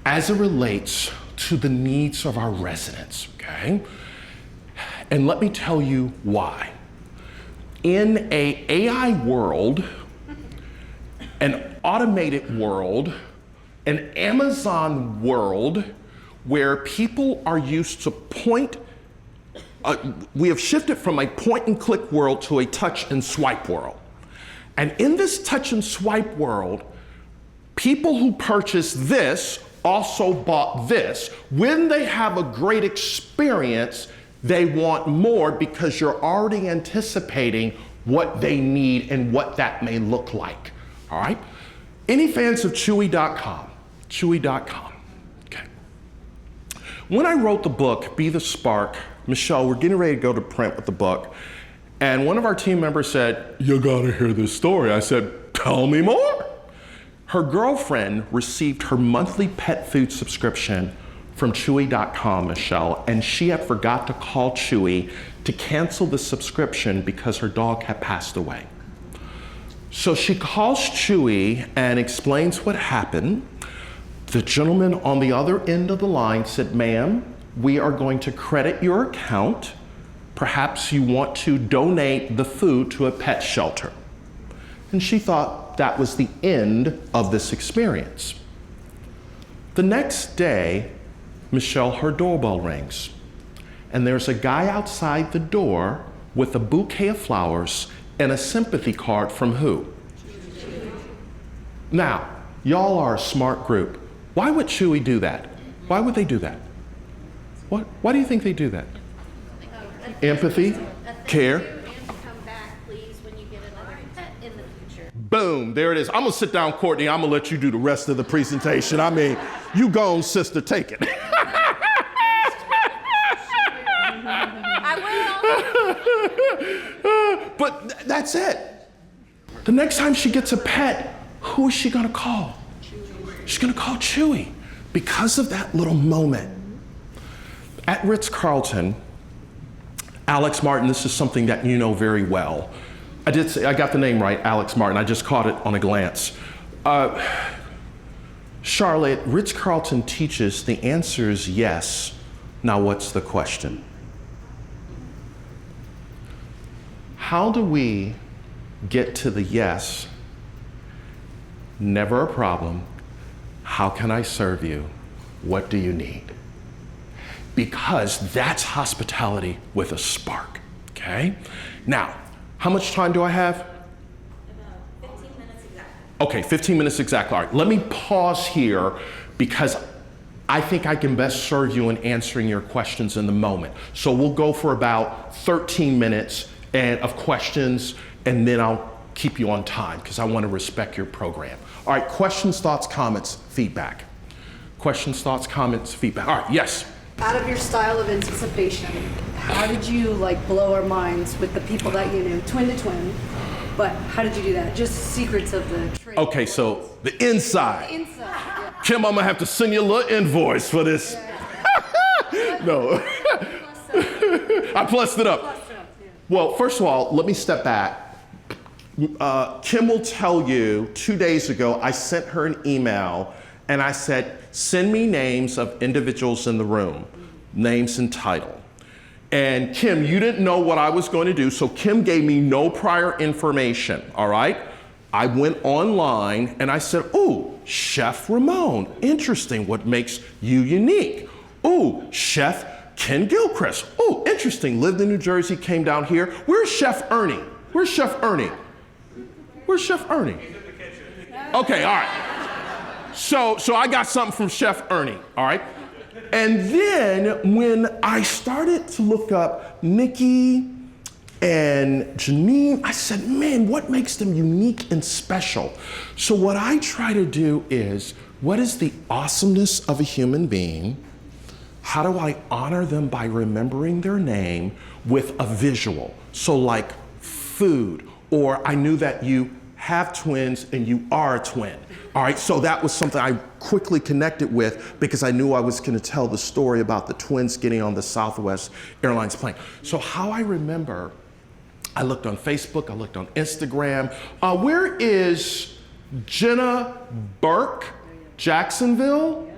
[SPEAKER 2] as it relates to the needs of our residents, okay? And let me tell you why. In an AI world, an automated world, an Amazon world, where people are used to we have shifted from a point and click world to a touch and swipe world. And in this touch and swipe world, people who purchase this also bought this. When they have a great experience, they want more because you're already anticipating what they need and what that may look like. All right? Any fans of Chewy.com? Chewy.com. Okay. When I wrote the book, Be the Spark, Michelle, we're getting ready to go to print with the book. And one of our team members said, you gotta hear this story. I said, tell me more. Her girlfriend received her monthly pet food subscription from Chewy.com, Michelle, and she had forgot to call Chewy to cancel the subscription because her dog had passed away. So she calls Chewy and explains what happened. The gentleman on the other end of the line said, ma'am, we are going to credit your account. Perhaps you want to donate the food to a pet shelter. And she thought that was the end of this experience. The next day, Michelle, her doorbell rings. And there's a guy outside the door with a bouquet of flowers and a sympathy card from who? Now, y'all are a smart group. Why would Chewy do that? Why would they do that? Why do you think they do that? Empathy? care.
[SPEAKER 7] And come back, please, when you get another pet in the future.
[SPEAKER 2] Boom, there it is. I'm gonna sit down, Courtney. I'm gonna let you do the rest of the presentation. I mean, you go on, sister, take it.
[SPEAKER 7] I
[SPEAKER 2] But that's it. The next time she gets a pet, who is she gonna call? She's gonna call Chewy because of that little moment. At Ritz-Carlton, Alex Martin, this is something that you know very well. I got the name right, Alex Martin. I just caught it on a glance. Charlotte, Ritz-Carlton teaches the answer is yes. Now what's the question? How do we get to the yes? Never a problem. How can I serve you? What do you need? Because that's hospitality with a spark, okay? Now, how much time do I have?
[SPEAKER 4] About 15 minutes exactly.
[SPEAKER 2] Okay, 15 minutes exactly. All right, let me pause here because I think I can best serve you in answering your questions in the moment. So we'll go for about 13 minutes of questions, and then I'll keep you on time because I want to respect your program. All right, questions, thoughts, comments, feedback. Questions, thoughts, comments, feedback. All right, yes.
[SPEAKER 8] Out of your style of anticipation, how did you blow our minds with the people that you knew, twin to twin? But how did you do that? Just secrets of the trade.
[SPEAKER 2] Okay, so the inside.
[SPEAKER 8] The inside. Yeah.
[SPEAKER 2] Kim, I'm gonna have to send you a little invoice for this. No. I plussed it up. Well, first of all, let me step back. Kim will tell you 2 days ago, I sent her an email and I said, send me names of individuals in the room, names and title. And Kim, you didn't know what I was going to do, so Kim gave me no prior information, all right? I went online and I said, ooh, Chef Ramon, interesting, what makes you unique? Ooh, Chef Ken Gilchrist, ooh, interesting, lived in New Jersey, came down here. Where's Chef Ernie? Where's Chef Ernie? Where's Chef Ernie? He's in the kitchen. Okay, all right. So I got something from Chef Ernie, all right? And then when I started to look up Nikki and Janine, I said, man, what makes them unique and special? So what I try to do is, what is the awesomeness of a human being? How do I honor them by remembering their name with a visual? So like food, or I knew that you have twins and you are a twin. All right, so that was something I quickly connected with because I knew I was gonna tell the story about the twins getting on the Southwest Airlines plane. So how I remember, I looked on Facebook, I looked on Instagram. Where is Jenna Burke, Jacksonville?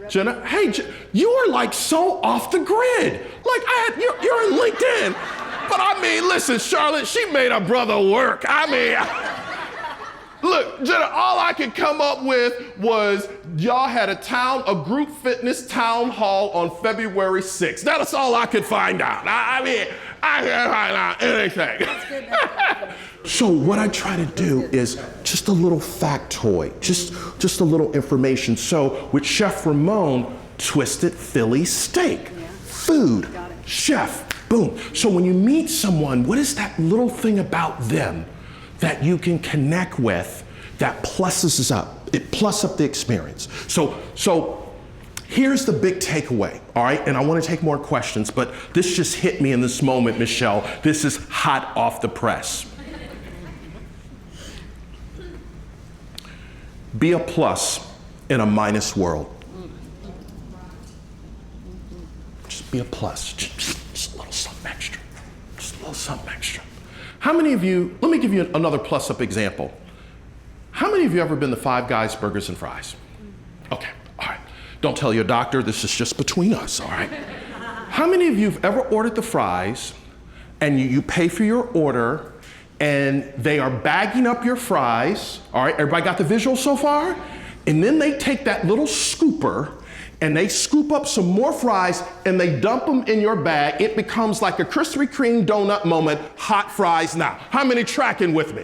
[SPEAKER 2] Jenna, hey, you are like so off the grid. Like you're on LinkedIn. But I mean, listen, Charlotte, she made her brother work. I mean, look, Jenna, all I could come up with was y'all had a group fitness town hall on February 6th. That's all I could find out. I mean, I can't find out anything. That's good. So what I try to do is just a little factoid, just a little information. So with Chef Ramon, twisted Philly steak, food, chef, boom. So when you meet someone, what is that little thing about them that you can connect with that pluses up? It plus up the experience. So here's the big takeaway, all right? And I want to take more questions, but this just hit me in this moment, Michelle. This is hot off the press. Be a plus in a minus world. Just be a plus. Just a little something extra. Just a little something extra. How many of you, let me give you another plus up example. How many of you ever been to Five Guys Burgers and Fries? Okay, all right. Don't tell your doctor, this is just between us, all right? How many of you have ever ordered the fries and you pay for your order and they are bagging up your fries, all right? Everybody got the visual so far? And then they take that little scooper and they scoop up some more fries and they dump them in your bag. It becomes like a Krispy Kreme donut moment, hot fries now. How many tracking with me?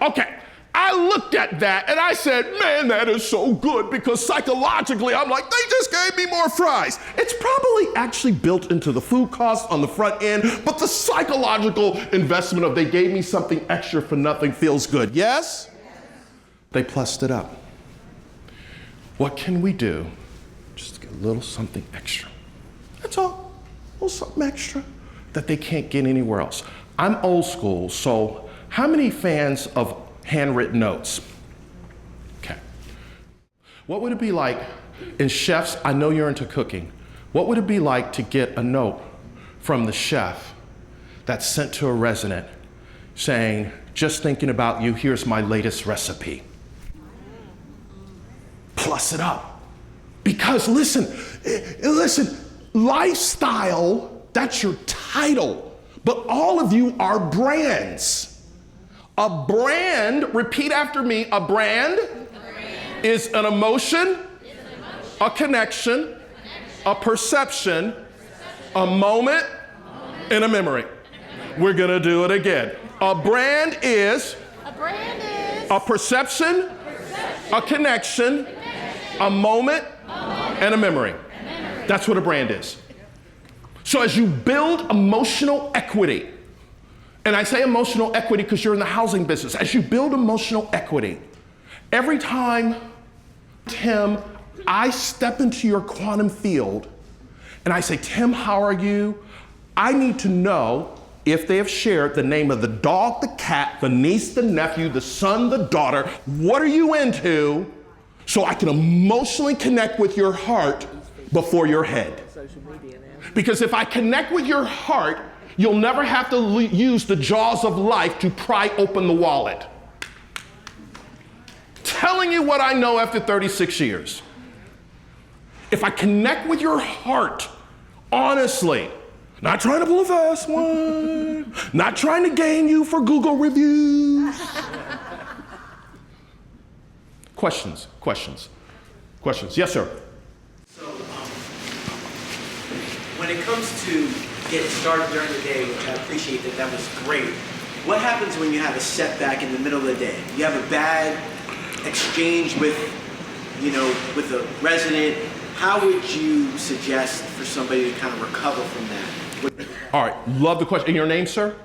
[SPEAKER 2] Okay, I I looked at that and I said, man, that is so good, because psychologically I'm like, they just gave me more fries. It's probably actually built into the food cost on the front end, but the psychological investment of they gave me something extra for nothing feels good. Yes? They plussed it up. What can we do? Just get a little something extra. That's all. A little something extra that they can't get anywhere else. I'm old school, so how many fans of handwritten notes? Okay. What would it be like, and chefs, I know you're into cooking, what would it be like to get a note from the chef that's sent to a resident saying, just thinking about you, here's my latest recipe? Plus it up. Because listen, lifestyle, that's your title, but all of you are brands. A brand, repeat after me, a brand is an emotion, a connection, a perception, a moment, and a memory. We're gonna do it again. A brand is a perception, a connection, a moment, and a memory. That's what a brand is. So as you build emotional equity, and I say emotional equity because you're in the housing business, as you build emotional equity, every time, Tim, I step into your quantum field and I say, Tim, how are you? I need to know if they have shared the name of the dog, the cat, the niece, the nephew, the son, the daughter. What are you into? So I can emotionally connect with your heart before your head. Because if I connect with your heart, you'll never have to use the jaws of life to pry open the wallet. Telling you what I know after 36 years. If I connect with your heart, honestly, not trying to pull a fast one, not trying to gain you for Google reviews. Questions? Yes, sir.
[SPEAKER 9] So, when it comes to getting started during the day, which I appreciate that was great, what happens when you have a setback in the middle of the day? You have a bad exchange with a resident. How would you suggest for somebody to kind of recover from that?
[SPEAKER 2] All right, love the question. And your name, sir?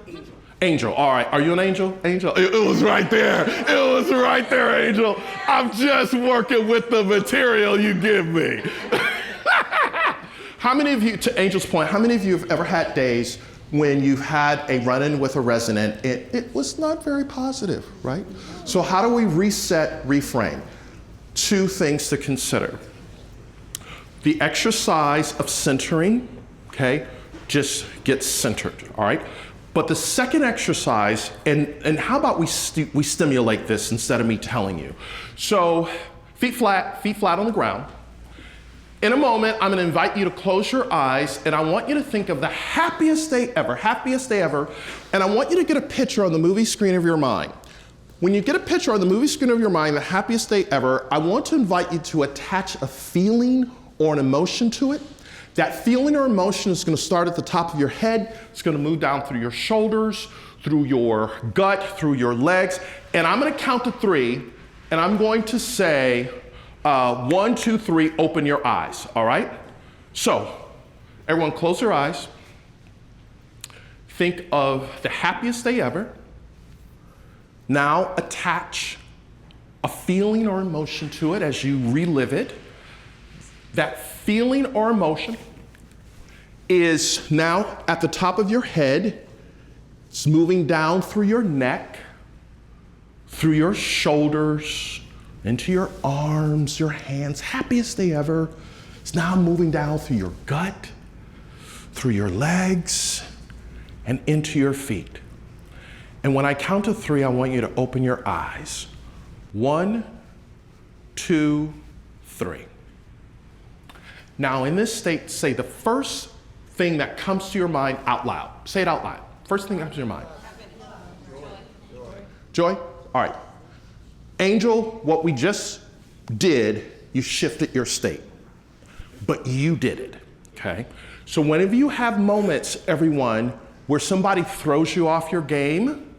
[SPEAKER 2] Angel. All right, are you an angel? Angel? It was right there. It was right there, Angel. I'm just working with the material you give me. How many of you, to Angel's point, how many of you have ever had days when you've had a run-in with a resident, it was not very positive, right? So how do we reset, reframe? Two things to consider. The exercise of centering, okay, just get centered, all right? But the second exercise, and how about we stimulate this instead of me telling you? So feet flat on the ground. In a moment, I'm gonna invite you to close your eyes, and I want you to think of the happiest day ever, and I want you to get a picture on the movie screen of your mind. When you get a picture on the movie screen of your mind, the happiest day ever, I want to invite you to attach a feeling or an emotion to it. That feeling or emotion is gonna start at the top of your head, it's gonna move down through your shoulders, through your gut, through your legs, and I'm gonna count to 3, and I'm going to say, 1, 2, 3, open your eyes, all right? So, everyone close your eyes. Think of the happiest day ever. Now attach a feeling or emotion to it as you relive it. That feeling or emotion is now at the top of your head. It's moving down through your neck, through your shoulders, into your arms, your hands. Happiest day ever. It's now moving down through your gut, through your legs, and into your feet. And when I count to 3, I want you to open your eyes. 1, 2, 3. Now in this state, say the first thing that comes to your mind out loud. Say it out loud. First thing that comes to your mind. Joy? All right. Angel, what we just did, you shifted your state. But you did it, okay? So whenever you have moments, everyone, where somebody throws you off your game,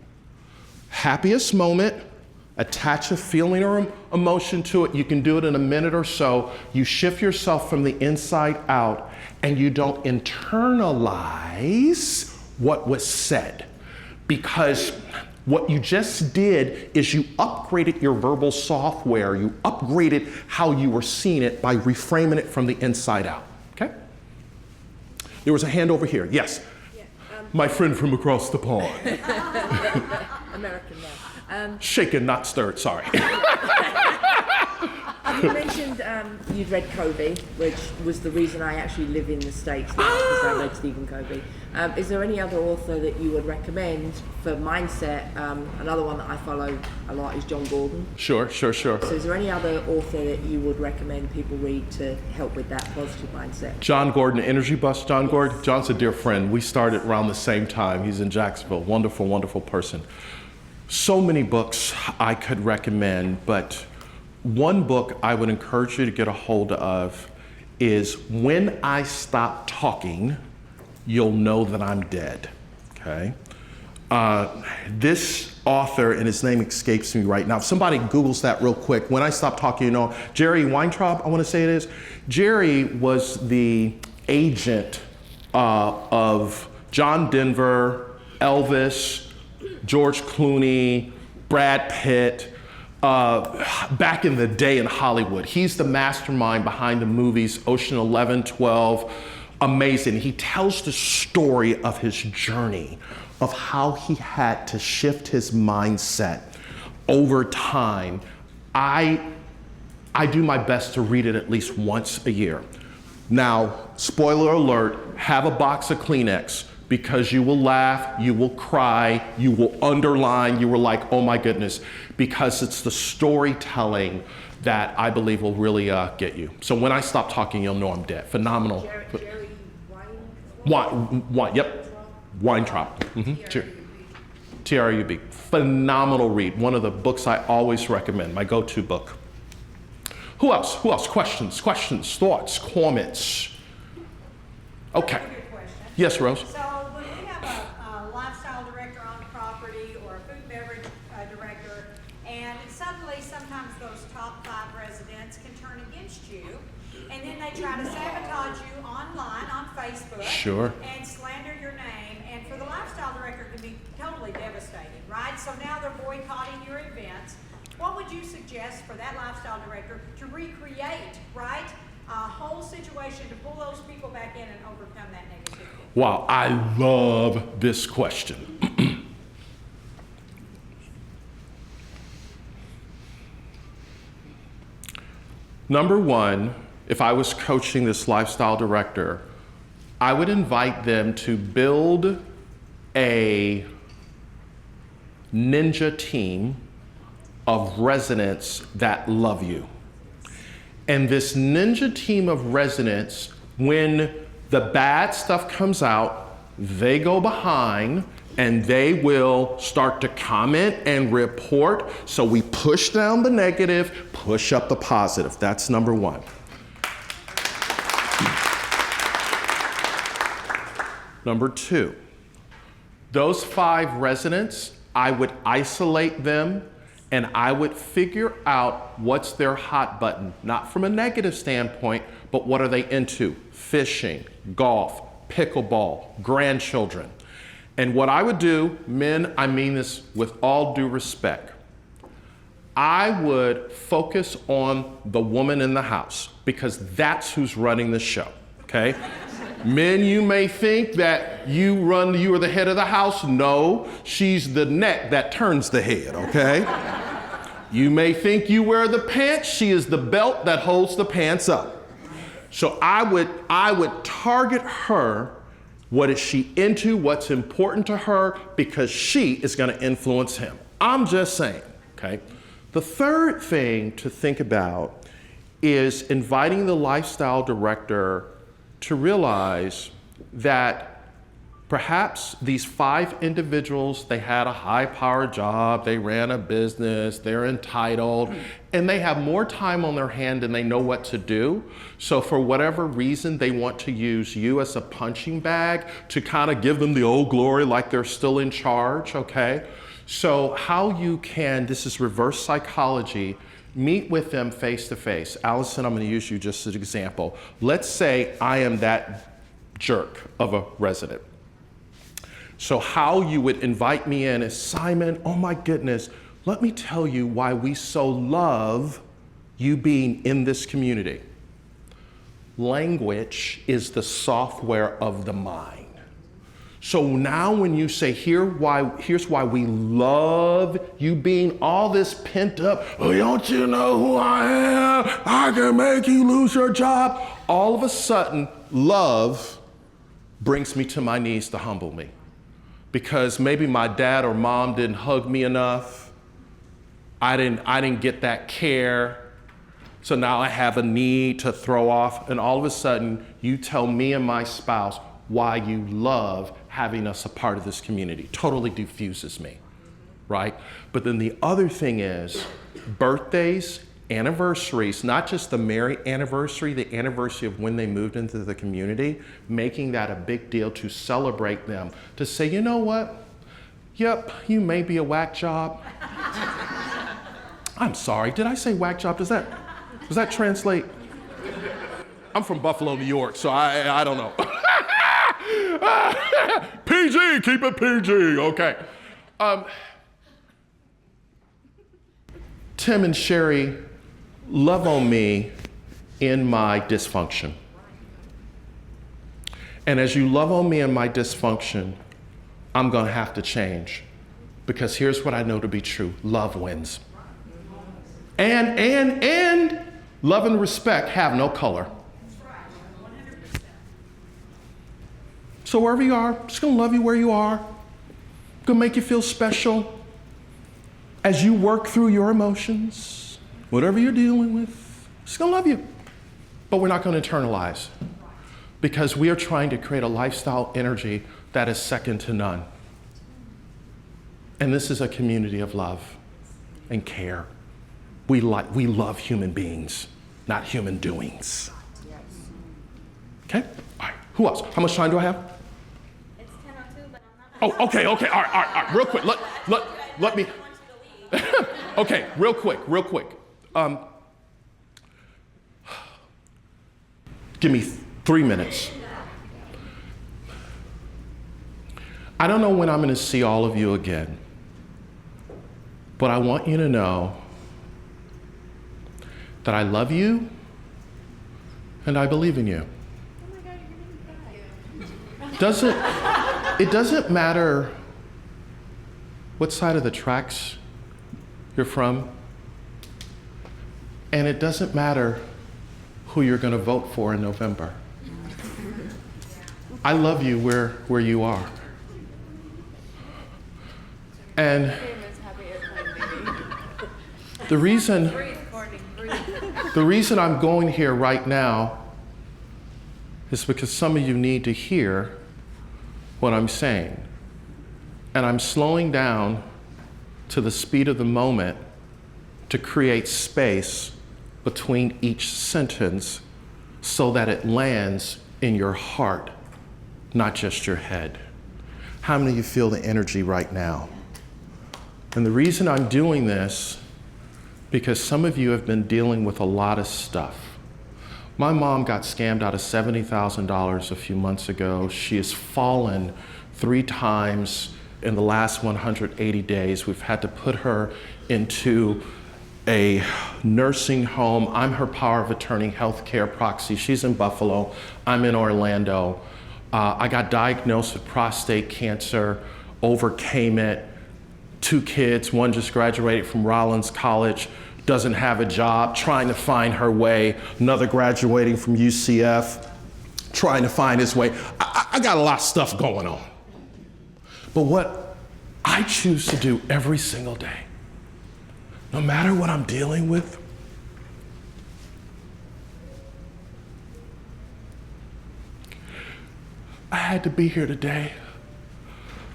[SPEAKER 2] happiest moment, attach a feeling or emotion to it. You can do it in a minute or so. You shift yourself from the inside out, and you don't internalize what was said. Because what you just did is you upgraded your verbal software. You upgraded how you were seeing it by reframing it from the inside out. Okay? There was a hand over here. Yes. My friend from across the pond.
[SPEAKER 6] American now.
[SPEAKER 2] Shaken, not stirred, sorry.
[SPEAKER 6] You mentioned you'd read Covey, which was the reason I actually live in the States now, because I read Stephen Covey. Is there any other author that you would recommend for mindset? Another one that I follow a lot is John Gordon.
[SPEAKER 2] Sure.
[SPEAKER 6] So is there any other author that you would recommend people read to help with that positive mindset?
[SPEAKER 2] John Gordon, Energy Bus, John Gordon. John's a dear friend. We started around the same time. He's in Jacksonville. Wonderful, wonderful person. So many books I could recommend, but one book I would encourage you to get a hold of is When I Stop Talking, You'll Know That I'm Dead, okay? This author, and his name escapes me right now. If somebody Googles that real quick, When I Stop Talking, you know, Jerry Weintraub, I want to say it is. Jerry was the agent of John Denver, Elvis, George Clooney, Brad Pitt, back in the day in Hollywood. He's the mastermind behind the movies Ocean 11, 12, amazing. He tells the story of his journey, of how he had to shift his mindset over time. I do my best to read it at least once a year. Now, spoiler alert, have a box of Kleenex, because you will laugh, you will cry, you will underline, you were like, oh my goodness, because it's the storytelling that I believe will really get you. So When I Stop Talking, You'll Know I'm Dead. Phenomenal.
[SPEAKER 6] Jerry Weintraub?
[SPEAKER 2] Yep, Weintraub. TRUB. Phenomenal read. One of the books I always recommend, my go-to book. Who else? Questions, thoughts, comments? Okay. Yes, Rose?
[SPEAKER 4] So when we have a lifestyle director on property or a food and beverage director, and suddenly sometimes those top 5 residents can turn against you, and then they try to sabotage you online, on Facebook,
[SPEAKER 2] Sure.
[SPEAKER 4] and slander your name, and for the lifestyle director it can be totally devastating, right? So now they're boycotting your events. What would you suggest for that lifestyle director to recreate, right, a whole situation to pull those people back in and overcome that negativity?
[SPEAKER 2] Wow, I love this question. Number one, if I was coaching this lifestyle director, I would invite them to build a ninja team of residents that love you. And this ninja team of residents, when the bad stuff comes out, they go behind and they will start to comment and report. So we push down the negative, push up the positive. That's number one. Number two, those 5 residents, I would isolate them and I would figure out what's their hot button, not from a negative standpoint, but what are they into? Fishing, golf, pickleball, grandchildren. And what I would do, men, I mean this with all due respect, I would focus on the woman in the house because that's who's running the show, okay? Men, you may think that you are the head of the house. No, she's the neck that turns the head, okay? You may think you wear the pants. She is the belt that holds the pants up. So I would target her. What is she into? What's important to her? Because she is going to influence him. I'm just saying, okay? The third thing to think about is inviting the lifestyle director to realize that perhaps these 5 individuals, they had a high-powered job, they ran a business, they're entitled, and they have more time on their hand than they know what to do. So for whatever reason, they want to use you as a punching bag to kind of give them the old glory like they're still in charge, okay? So how you can, this is reverse psychology, meet with them face to face. Allison, I'm going to use you just as an example. Let's say I am that jerk of a resident. So how you would invite me in is, Simon, oh my goodness, let me tell you why we so love you being in this community. Language is the software of the mind. So now when you say, here's why we love you being all this pent up, oh, don't you know who I am? I can make you lose your job. All of a sudden, love brings me to my knees to humble me. Because maybe my dad or mom didn't hug me enough. I didn't get that care. So now I have a need to throw off. And all of a sudden, you tell me and my spouse why you love having us a part of this community. Totally diffuses me, right? But then the other thing is birthdays, anniversaries, not just the merry anniversary, the anniversary of when they moved into the community, making that a big deal to celebrate them, to say, you know what? Yep, you may be a whack job. I'm sorry, did I say whack job? Does that translate? I'm from Buffalo, New York, so I don't know. PG, keep it PG, okay. Tim and Sherry love on me in my dysfunction. And as you love on me in my dysfunction, I'm gonna have to change. Because here's what I know to be true, love wins. And love and respect have no color. So wherever you are, I'm just gonna love you where you are. I'm gonna make you feel special as you work through your emotions, whatever you're dealing with, I'm just gonna love you. But we're not gonna internalize because we are trying to create a lifestyle energy that is second to none. And this is a community of love and care. We love human beings, not human doings. Okay, all right, who else? How much time do I have?
[SPEAKER 7] It's 10:02, but I'm not.
[SPEAKER 2] Oh, okay, all right, real quick, let me, okay, real quick. Give me 3 minutes. I don't know when I'm gonna see all of you again, but I want you to know that I love you and I believe in you. It doesn't matter what side of the tracks you're from, and it doesn't matter who you're going to vote for in November. I love you where you are. And the reason I'm going here right now is because some of you need to hear what I'm saying. And I'm slowing down to the speed of the moment to create space between each sentence so that it lands in your heart, not just your head. How many of you feel the energy right now? And the reason I'm doing this, because some of you have been dealing with a lot of stuff. My mom got scammed out of $70,000 a few months ago. She has fallen 3 times in the last 180 days. We've had to put her into a nursing home. I'm her power of attorney healthcare proxy. She's in Buffalo. I'm in Orlando. I got diagnosed with prostate cancer, overcame it. 2 kids, one just graduated from Rollins College, doesn't have a job, trying to find her way. Another graduating from UCF, trying to find his way. I got a lot of stuff going on. But what I choose to do every single day, no matter what I'm dealing with, I had to be here today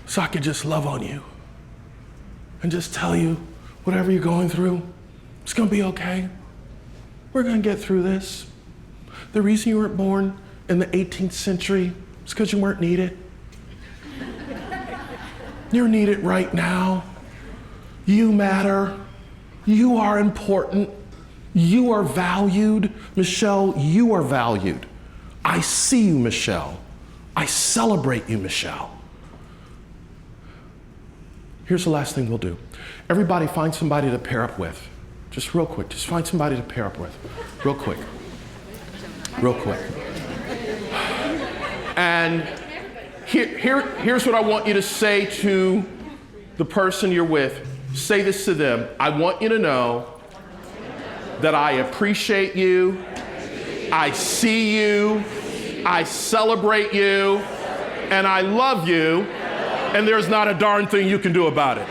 [SPEAKER 2] so I could just love on you and just tell you whatever you're going through, it's gonna be okay. We're gonna get through this. The reason you weren't born in the 18th century is because you weren't needed. You're needed right now. You matter. You are important. You are valued. Michelle, you are valued. I see you, Michelle. I celebrate you, Michelle. Here's the last thing we'll do. Everybody find somebody to pair up with. Just real quick. Just find somebody to pair up with. Real quick. Real quick. And here's what I want you to say to the person you're with. Say this to them. I want you to know that I appreciate you, I see you, I celebrate you, and I love you, and there's not a darn thing you can do about it.